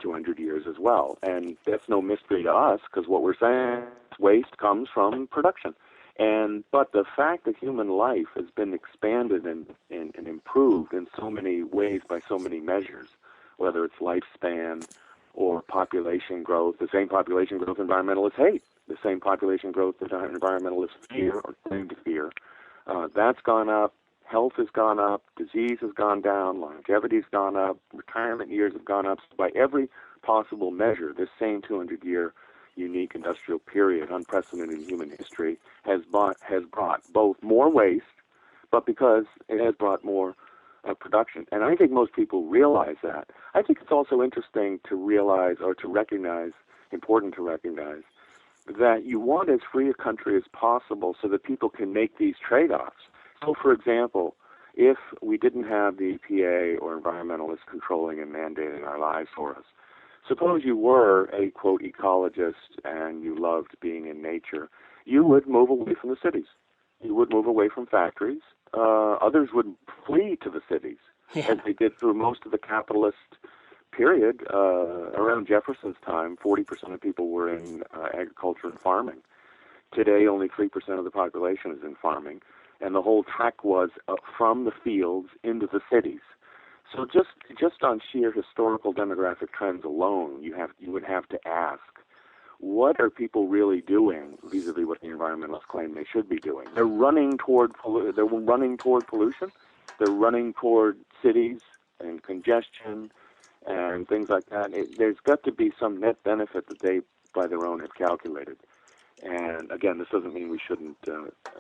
200 years as well. And that's no mystery to us, because what we're saying is waste comes from production. But the fact that human life has been expanded and improved in so many ways by so many measures, whether it's lifespan or population growth, the same population growth environmentalists hate, the same population growth that environmentalists fear or claim to fear, that's gone up, health has gone up, disease has gone down, longevity has gone up, retirement years have gone up. So by every possible measure, this same 200-year unique industrial period, unprecedented in human history, has brought both more waste, but because it has brought more production. And I think most people realize that. I think it's also interesting to realize, or to recognize, important to recognize, that you want as free a country as possible so that people can make these trade-offs. So, for example, if we didn't have the EPA or environmentalists controlling and mandating our lives for us, suppose you were a, quote, ecologist and you loved being in nature, you would move away from the cities. You would move away from factories. Others would flee to the cities, as they did through most of the capitalist period. Around Jefferson's time, 40% of people were in agriculture and farming. Today, only 3% of the population is in farming. And the whole trek was from the fields into the cities. So just on sheer historical demographic trends alone, you would have to ask, what are people really doing vis-a-vis what the environmentalists claim they should be doing? They're running toward pollution. They're running toward cities and congestion and things like that. There's got to be some net benefit that they, by their own, have calculated. And again, this doesn't mean we shouldn't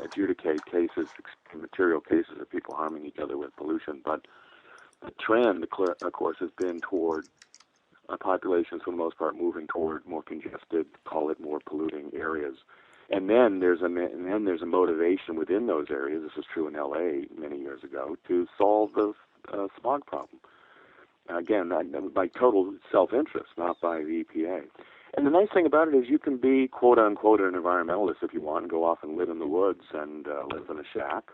adjudicate cases, material cases of people harming each other with pollution, but the trend, of course, has been toward populations, for the most part, moving toward more congested, call it more polluting areas. And then there's a motivation within those areas. This was true in L.A. many years ago, to solve the smog problem. Again, by total self-interest, not by the EPA. And the nice thing about it is you can be, quote unquote, an environmentalist if you want, and go off and live in the woods and live in a shack.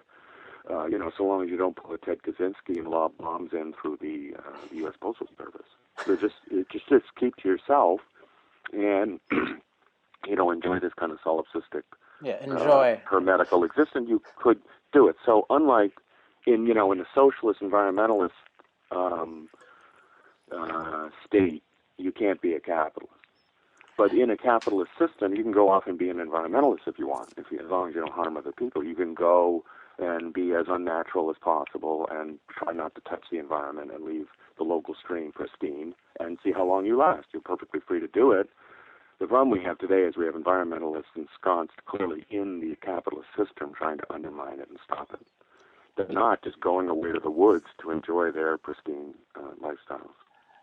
So long as you don't pull a Ted Kaczynski and lob bombs in through the U.S. Postal Service. So just keep to yourself and, enjoy this kind of solipsistic, hermetical existence. You could do it. So unlike in a socialist environmentalist state, you can't be a capitalist. But in a capitalist system, you can go off and be an environmentalist if you want, as long as you don't harm other people. You can go and be as unnatural as possible and try not to touch the environment and leave the local stream pristine and see how long you last. You're perfectly free to do it. The problem we have today is we have environmentalists ensconced clearly in the capitalist system trying to undermine it and stop it. They're not just going away to the woods to enjoy their pristine lifestyles.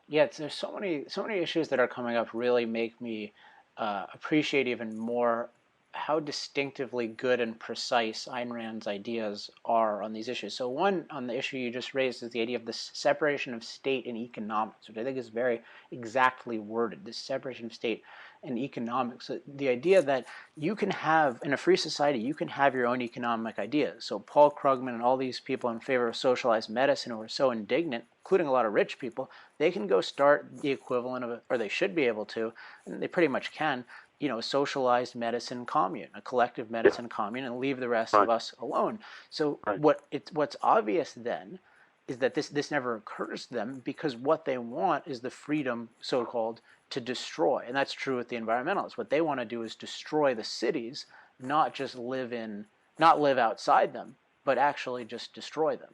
Yeah, there's so many issues that are coming up really make me appreciate even more how distinctively good and precise Ayn Rand's ideas are on these issues. So one on the issue you just raised is the idea of the separation of state and economics, which I think is very exactly worded, this separation of state and economics. So the idea that you can have, in a free society, you can have your own economic ideas. So Paul Krugman and all these people in favor of socialized medicine who are so indignant, including a lot of rich people, they can go start the equivalent of, or they should be able to, and they pretty much can, a socialized medicine commune, a collective medicine commune, and leave the rest of us alone. So what's obvious then is that this never occurs to them, because what they want is the freedom, so-called, to destroy. And that's true with the environmentalists. What they want to do is destroy the cities, not just not live outside them, but actually just destroy them.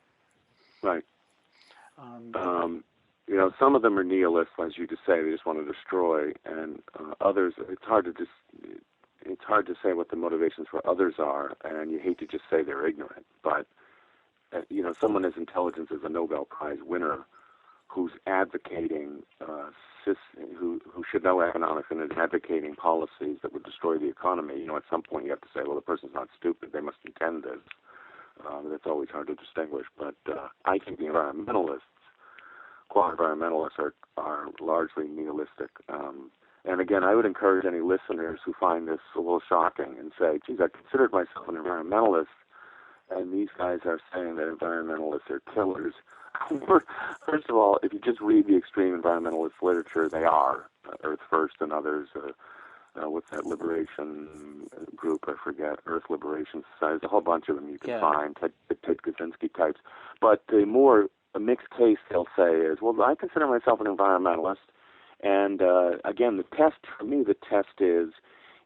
Right. Some of them are nihilists, as you just say. They just want to destroy, and others. It's hard to say what the motivations for others are, and you hate to just say they're ignorant. But someone as intelligent as a Nobel Prize winner, who's advocating who should know economics and is advocating policies that would destroy the economy. At some point you have to say, well, the person's not stupid. They must intend this. That's always hard to distinguish. But I think the environmentalists are largely nihilistic. And again, I would encourage any listeners who find this a little shocking and say, geez, I considered myself an environmentalist, and these guys are saying that environmentalists are killers. First of all, if you just read the extreme environmentalist literature, they are. Earth First and others. What's that liberation group? I forget. Earth Liberation Society. There's a whole bunch of them you can find. Ted Kaczynski types. But the more a mixed case they'll say is, well, I consider myself an environmentalist. And again, the test is,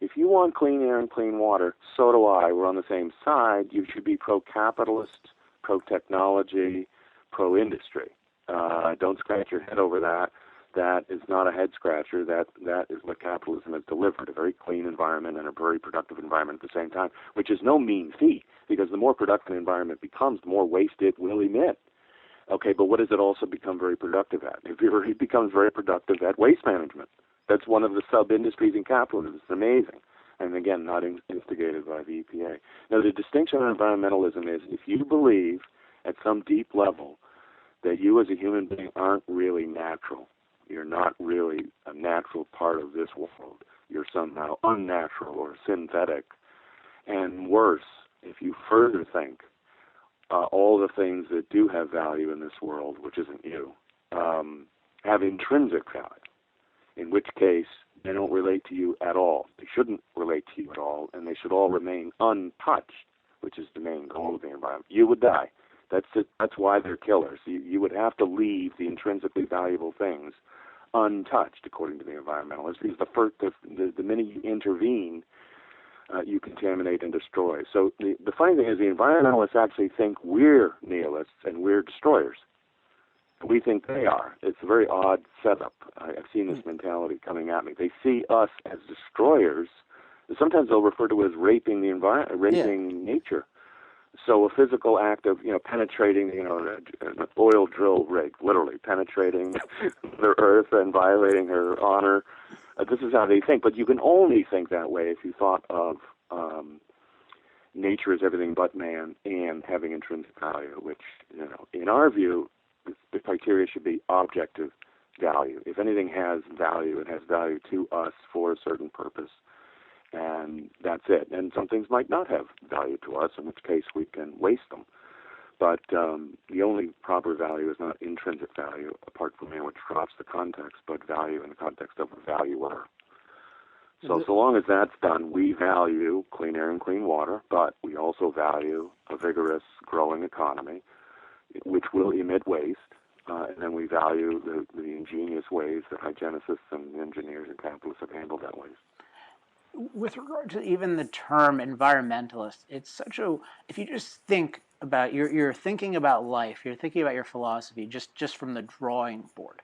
if you want clean air and clean water, so do I. We're on the same side. You should be pro-capitalist, pro-technology, pro-industry. Don't scratch your head over that. That is not a head-scratcher. That is what capitalism has delivered, a very clean environment and a very productive environment at the same time, which is no mean feat, because the more productive an environment becomes, the more waste it will emit. Okay, but what does it also become very productive at? It becomes very productive at waste management. That's one of the sub-industries in capitalism. It's amazing. And again, not instigated by the EPA. Now, the distinction on environmentalism is, if you believe at some deep level that you as a human being aren't really natural, you're not really a natural part of this world, you're somehow unnatural or synthetic, and worse, if you further think all the things that do have value in this world, which isn't you, have intrinsic value, in which case they don't relate to you at all. They shouldn't relate to you at all, and they should all remain untouched, which is the main goal of the environment. You would die. That's it. That's why they're killers. You would have to leave the intrinsically valuable things untouched, according to the environmentalists, because the minute you intervene, you contaminate and destroy. So the funny thing is, the environmentalists actually think we're nihilists and we're destroyers. We think they are. It's a very odd setup. I've seen this mentality coming at me. They see us as destroyers. Sometimes they'll refer to it as raping the environment, raping nature. So a physical act of, penetrating, an oil drill rig, literally penetrating the earth and violating her honor. This is how they think. But you can only think that way if you thought of nature as everything but man and having intrinsic value, which, in our view, the criteria should be objective value. If anything has value, it has value to us for a certain purpose. And that's it. And some things might not have value to us, in which case we can waste them. But the only proper value is not intrinsic value, apart from which drops the context, but value in the context of a valuer. So long as that's done, we value clean air and clean water, but we also value a vigorous, growing economy, which will emit waste. And then we value the ingenious ways that hygienists and engineers and capitalists have handled that waste. With regard to even the term environmentalist, it's such a, if you just think about, you're thinking about life, you're thinking about your philosophy just from the drawing board,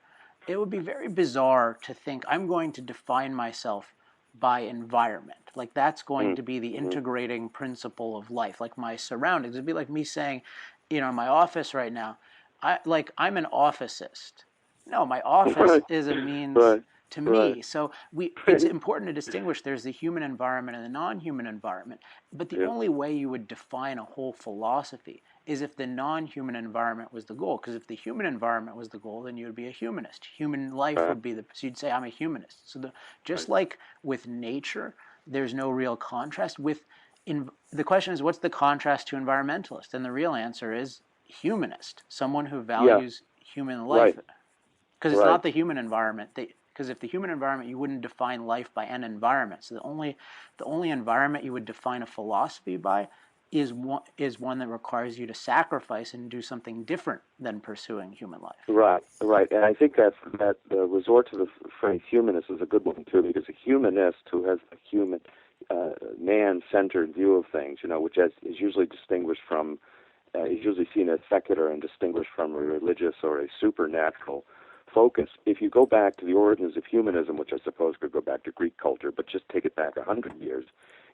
it would be very bizarre to think I'm going to define myself by environment. Like that's going to be the integrating principle of life, like my surroundings. It'd be like me saying, in my office right now, I'm an officist. No, my office is a means to me. So it's important to distinguish. There's the human environment and the non-human environment. But the only way you would define a whole philosophy is if the non-human environment was the goal. Because if the human environment was the goal, then you would be a humanist. Human life would be so you'd say, I'm a humanist. So just like with nature, there's no real contrast. The question is, what's the contrast to environmentalist? And the real answer is humanist, someone who values human life. Because it's not the human environment. Because if the human environment, you wouldn't define life by an environment. So the only environment you would define a philosophy by is one that requires you to sacrifice and do something different than pursuing human life. Right, right. And I think that the resort to the phrase humanist is a good one, too, because a humanist who has a human, man-centered view of things, which is usually distinguished from, is usually seen as secular and distinguished from a religious or a supernatural focus. If you go back to the origins of humanism, which I suppose could go back to Greek culture, but just take it back 100 years,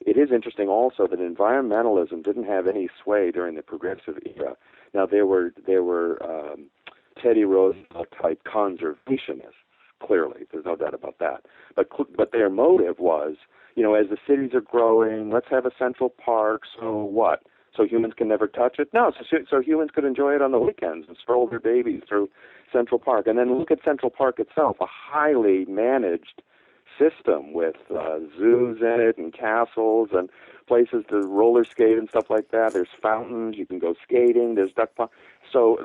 it is interesting also that environmentalism didn't have any sway during the progressive era. Now, there were Teddy Roosevelt-type conservationists, clearly. There's no doubt about that. But their motive was, as the cities are growing, let's have a central park, so what? So humans can never touch it? No, so humans could enjoy it on the weekends and stroll their babies through Central Park. And then look at Central Park itself, a highly managed system with zoos in it and castles and places to roller skate and stuff like that. There's fountains, you can go skating, there's duck pond. So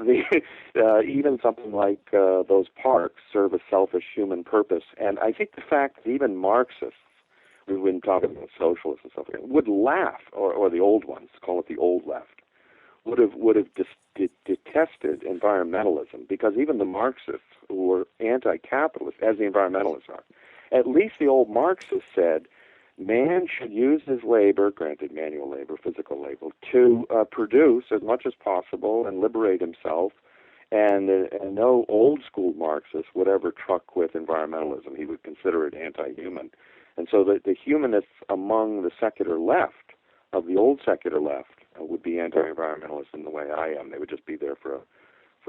even something like those parks serve a selfish human purpose. And I think the fact that even Marxists, we've been talking about socialists and stuff like that, would laugh, or the old ones, call it the old left, would have detested environmentalism, because even the Marxists, who were anti-capitalist, as the environmentalists are, at least the old Marxists said, man should use his labor, granted manual labor, physical labor, to produce as much as possible and liberate himself. And no old school Marxist would ever truck with environmentalism. He would consider it anti-human. And so the humanists among the secular left, of the old secular left, would be anti-environmentalists in the way I am. They would just be there for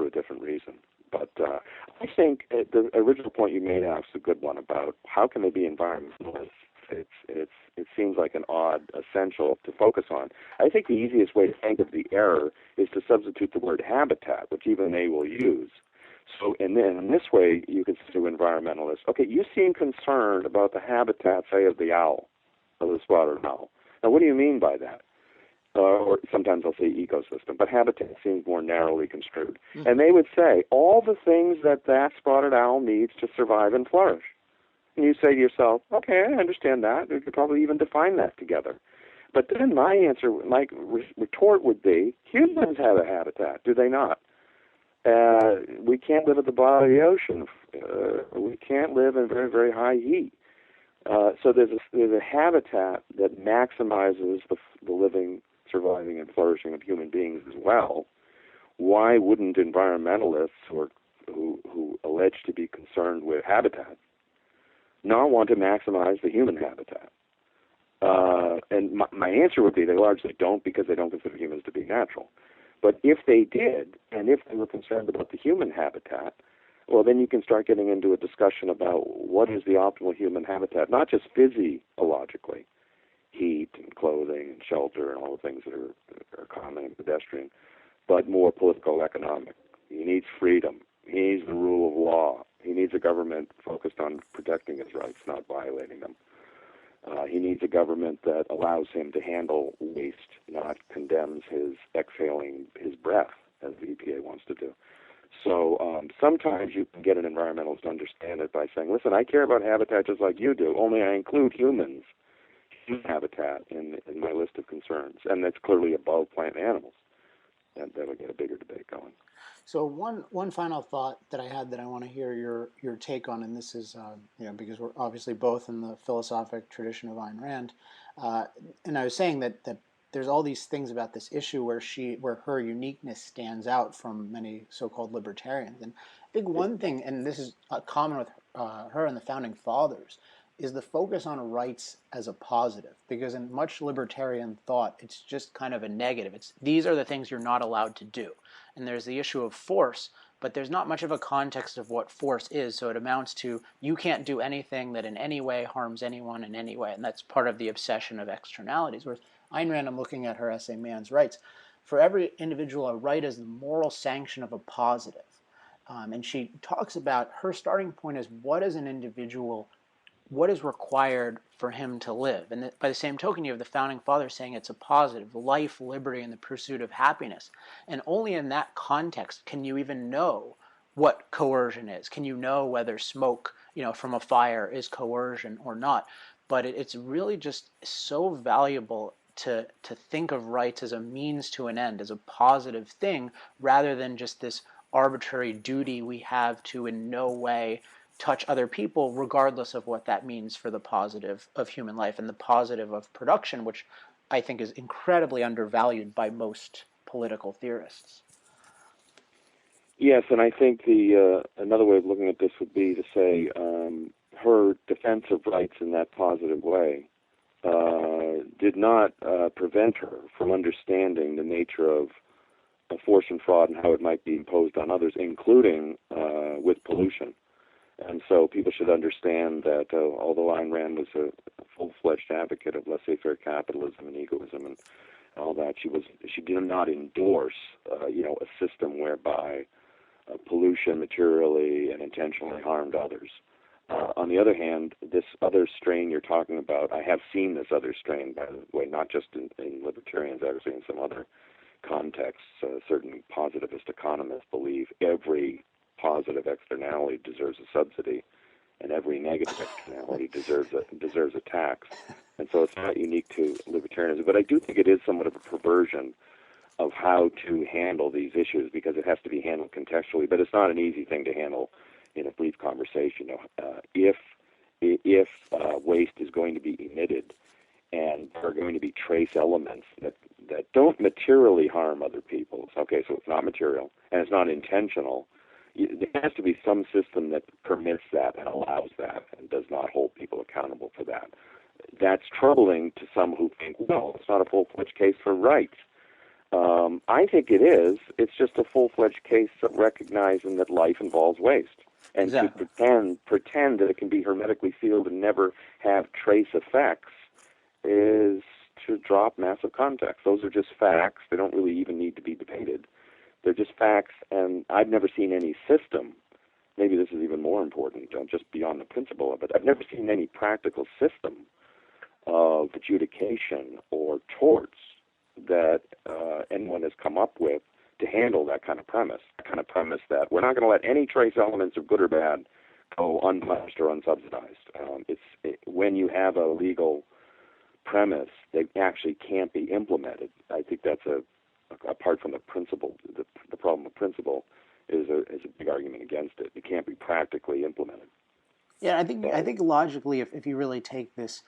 a different reason. But I think the original point you made, Alex, is a good one about how can they be environmentalists. It seems like an odd essential to focus on. I think the easiest way to think of the error is to substitute the word habitat, which even they will use. So, and then in this way, you can say to environmentalists, okay, you seem concerned about the habitat, say, of the owl, of the spotted owl. Now, what do you mean by that? Or sometimes I'll say ecosystem, but habitat seems more narrowly construed. Mm-hmm. And they would say, all the things that spotted owl needs to survive and flourish. And you say to yourself, okay, I understand that. We could probably even define that together. But then my answer, my retort would be, humans have a habitat, do they not? We can't live at the bottom of the ocean. We can't live in very, very high heat. So there's a habitat that maximizes the living, surviving, and flourishing of human beings as well. Why wouldn't environmentalists who allege to be concerned with habitat not want to maximize the human habitat? And my answer would be they largely don't, because they don't consider humans to be natural. But if they did, and if they were concerned about the human habitat, well, then you can start getting into a discussion about what is the optimal human habitat, not just physiologically, heat and clothing and shelter and all the things that are common and pedestrian, but more political, economic. He needs freedom. He needs the rule of law. He needs a government focused on protecting his rights, not violating them. He needs a government that allows him to handle waste, not condemns his exhaling his breath, as the EPA wants to do. So sometimes you can get an environmentalist to understand it by saying, listen, I care about habitat just like you do, only I include human habitat in my list of concerns. And that's clearly above plant and animals. And that'll get a bigger debate going. So one final thought that I had that I want to hear your take on, and this is because we're obviously both in the philosophic tradition of Ayn Rand, and I was saying that there's all these things about this issue where her uniqueness stands out from many so-called libertarians, and I think one thing, and this is common with her and the founding fathers, is the focus on rights as a positive, because in much libertarian thought, it's just kind of a negative. These are the things you're not allowed to do. And there's the issue of force, but there's not much of a context of what force is, so it amounts to you can't do anything that in any way harms anyone in any way, and that's part of the obsession of externalities. Whereas Ayn Rand, I'm looking at her essay, Man's Rights, for every individual, a right is the moral sanction of a positive. And she talks about her starting point is what is an individual, what is required for him to live? And by the same token, you have the founding fathers saying it's a positive, life, liberty, and the pursuit of happiness. And only in that context can you even know what coercion is. Can you know whether smoke, from a fire is coercion or not? But it's really just so valuable to think of rights as a means to an end, as a positive thing, rather than just this arbitrary duty we have to in no way touch other people, regardless of what that means for the positive of human life and the positive of production, which I think is incredibly undervalued by most political theorists. Yes, and I think the another way of looking at this would be to say her defense of rights in that positive way did not prevent her from understanding the nature of force and fraud and how it might be imposed on others, including with pollution. And so people should understand that although Ayn Rand was a full-fledged advocate of laissez-faire capitalism and egoism and all that, she did not endorse a system whereby pollution materially and intentionally harmed others. On the other hand, this other strain you're talking about, I have seen this other strain, by the way, not just in libertarians, I've seen some other contexts. Certain positivist economists believe every positive externality deserves a subsidy, and every negative externality deserves a tax. And so it's not unique to libertarianism, but I do think it is somewhat of a perversion of how to handle these issues, because it has to be handled contextually. But it's not an easy thing to handle in a brief conversation. If waste is going to be emitted, and there are going to be trace elements that don't materially harm other people. Okay, so it's not material and it's not intentional. There has to be some system that permits that and allows that and does not hold people accountable for that. That's troubling to some who think, well, it's not a full-fledged case for rights. I think it is. It's just a full-fledged case of recognizing that life involves waste. And Exactly. to pretend that it can be hermetically sealed and never have trace effects is to drop massive context. Those are just facts. They don't really even need to be debated. They're just facts, and I've never seen any system, maybe this is even more important, just beyond the principle of it, I've never seen any practical system of adjudication or torts that anyone has come up with to handle that kind of premise that we're not going to let any trace elements of good or bad go unpunished or unsubsidized. When you have a legal premise that actually can't be implemented, I think that's apart from the principle, the problem of principle is a big argument against it. It can't be practically implemented. Yeah, I think logically, if you really take this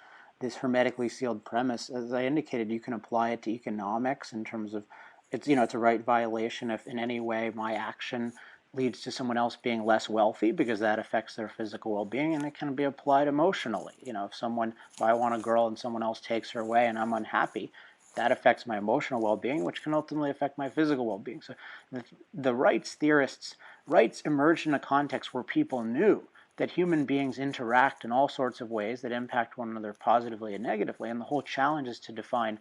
hermetically sealed premise, as I indicated, you can apply it to economics in terms of it's a right violation if in any way my action leads to someone else being less wealthy, because that affects their physical well-being, and it can be applied emotionally. If I want a girl and someone else takes her away and I'm unhappy, that affects my emotional well-being, which can ultimately affect my physical well-being. So the rights emerged in a context where people knew that human beings interact in all sorts of ways that impact one another positively and negatively, and the whole challenge is to define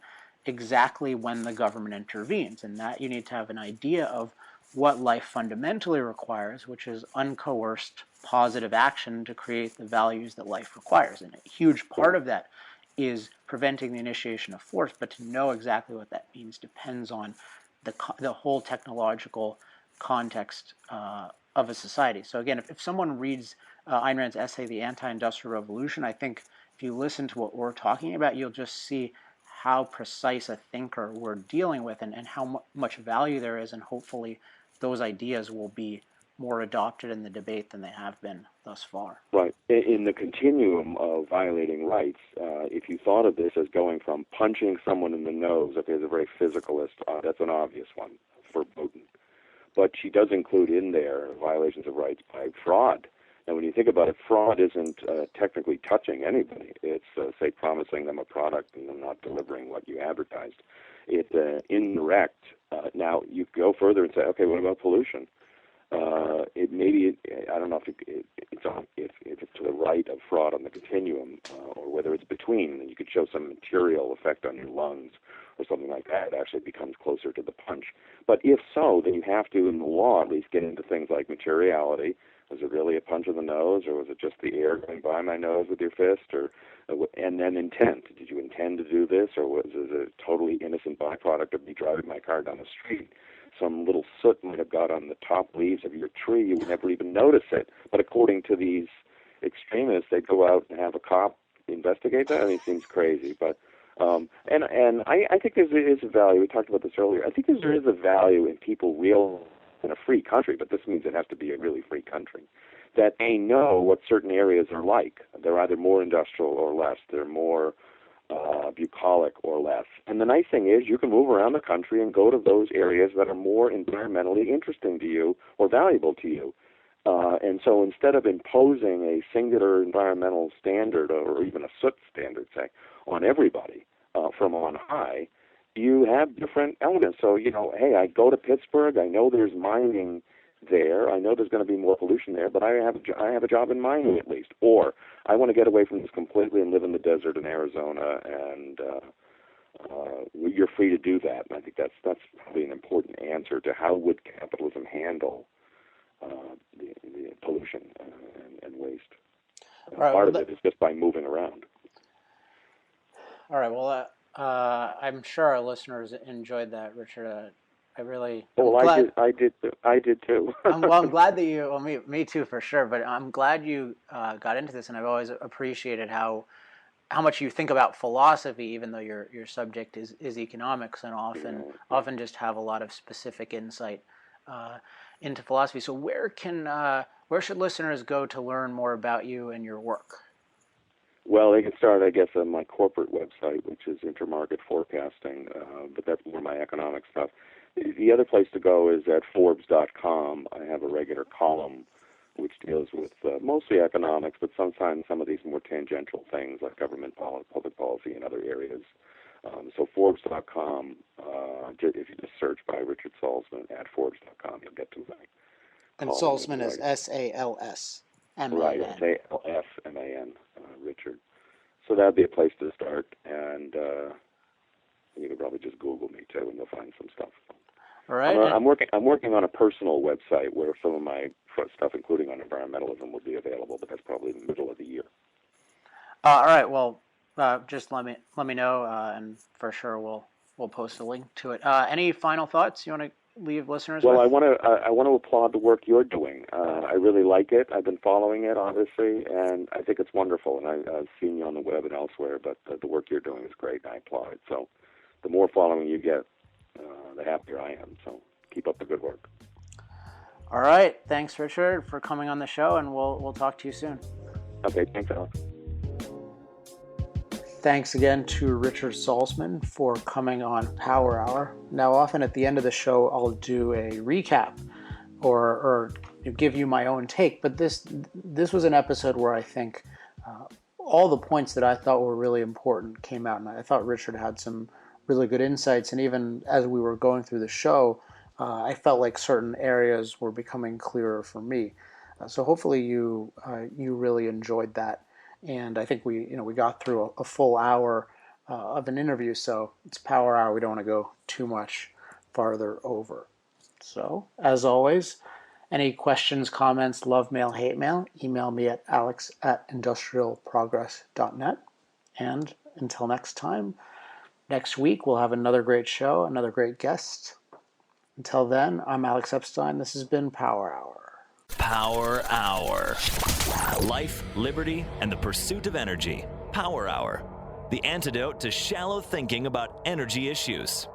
exactly when the government intervenes, and that you need to have an idea of what life fundamentally requires, which is uncoerced positive action to create the values that life requires. And a huge part of that is preventing the initiation of force, but to know exactly what that means depends on the whole technological context of a society. So again, if someone reads Ayn Rand's essay, The Anti-Industrial Revolution, I think if you listen to what we're talking about, you'll just see how precise a thinker we're dealing with, and how much value there is, and hopefully those ideas will be more adopted in the debate than they have been thus far. Right. In the continuum of violating rights, if you thought of this as going from punching someone in the nose, okay, as a very physicalist, that's an obvious one, verboten. But she does include in there violations of rights by fraud. And when you think about it, fraud isn't technically touching anybody. It's, say, promising them a product and then not delivering what you advertised. It's indirect. Now, you go further and say, okay, what about pollution? I don't know if it's to the right of fraud on the continuum, or whether it's between, and you could show some material effect on your lungs or something like that. It actually becomes closer to the punch. But if so, then you have to, in the law, at least get into things like materiality. Was it really a punch in the nose, or was it just the air going by my nose with your fist? And then intent. Did you intend to do this, or was it a totally innocent byproduct of me driving my car down the street? Some little soot might have got on the top leaves of your tree. You would never even notice it. But according to these extremists, they'd go out and have a cop investigate that. I mean, it seems crazy. But And I think there is a value. We talked about this earlier. I think there is a value in people real in a free country, but this means it has to be a really free country, that they know what certain areas are like. They're either more industrial or less. They're more bucolic or less. And the nice thing is you can move around the country and go to those areas that are more environmentally interesting to you or valuable to you. And so instead of imposing a singular environmental standard or even a soot standard, say, on everybody from on high, you have different elements. So, hey, I go to Pittsburgh, I know there's mining there, I know there's going to be more pollution there, but I have a job in mining at least. Or I want to get away from this completely and live in the desert in Arizona, and you're free to do that. And I think that's probably an important answer to how would capitalism handle the pollution and waste. Part of it is just by moving around. All right. Well, I'm sure our listeners enjoyed that, Richard. I did too. I'm glad that you. Well, me too for sure. But I'm glad you got into this, and I've always appreciated how much you think about philosophy, even though your subject is economics, and often just have a lot of specific insight into philosophy. So where should listeners go to learn more about you and your work? Well, they can start, I guess, on my corporate website, which is Intermarket Forecasting, but that's more my economic stuff. The other place to go is at Forbes.com. I have a regular column which deals with mostly economics, but sometimes some of these more tangential things like government policy, public policy, and other areas. So Forbes.com, if you just search by Richard Salsman at Forbes.com, you'll get to my And Salsman is S-A-L-S-M-A-N. Right, S-A-L-S-M-A-N, Richard. So that'd be a place to start, and you could probably just Google me too, and you'll find some stuff. All right. I'm working on a personal website where some of my stuff, including on environmentalism, will be available, but that's probably in the middle of the year. All right. Well, just let me know, and for sure we'll post a link to it. Any final thoughts you want to leave listeners with? Well, I want to applaud the work you're doing. I really like it. I've been following it, obviously, and I think it's wonderful. And I've seen you on the web and elsewhere, but the work you're doing is great, and I applaud it. So the more following you get, the happier I am. So keep up the good work. All right. Thanks, Richard, for coming on the show, and we'll talk to you soon. Okay. Thanks, Alex. Thanks again to Richard Salsman for coming on Power Hour. Now, often at the end of the show, I'll do a recap or give you my own take. But this was an episode where I think all the points that I thought were really important came out. And I thought Richard had some really good insights. And even as we were going through the show, I felt like certain areas were becoming clearer for me. So hopefully you really enjoyed that. And I think we got through a full hour of an interview, so it's Power Hour. We don't want to go too much farther over. So, as always, any questions, comments, love mail, hate mail, email me at alex@industrialprogress.net. And until next time, next week we'll have another great show, another great guest. Until then, I'm Alex Epstein. This has been Power Hour. Power Hour. Life, liberty, and the pursuit of energy. Power Hour. The antidote to shallow thinking about energy issues.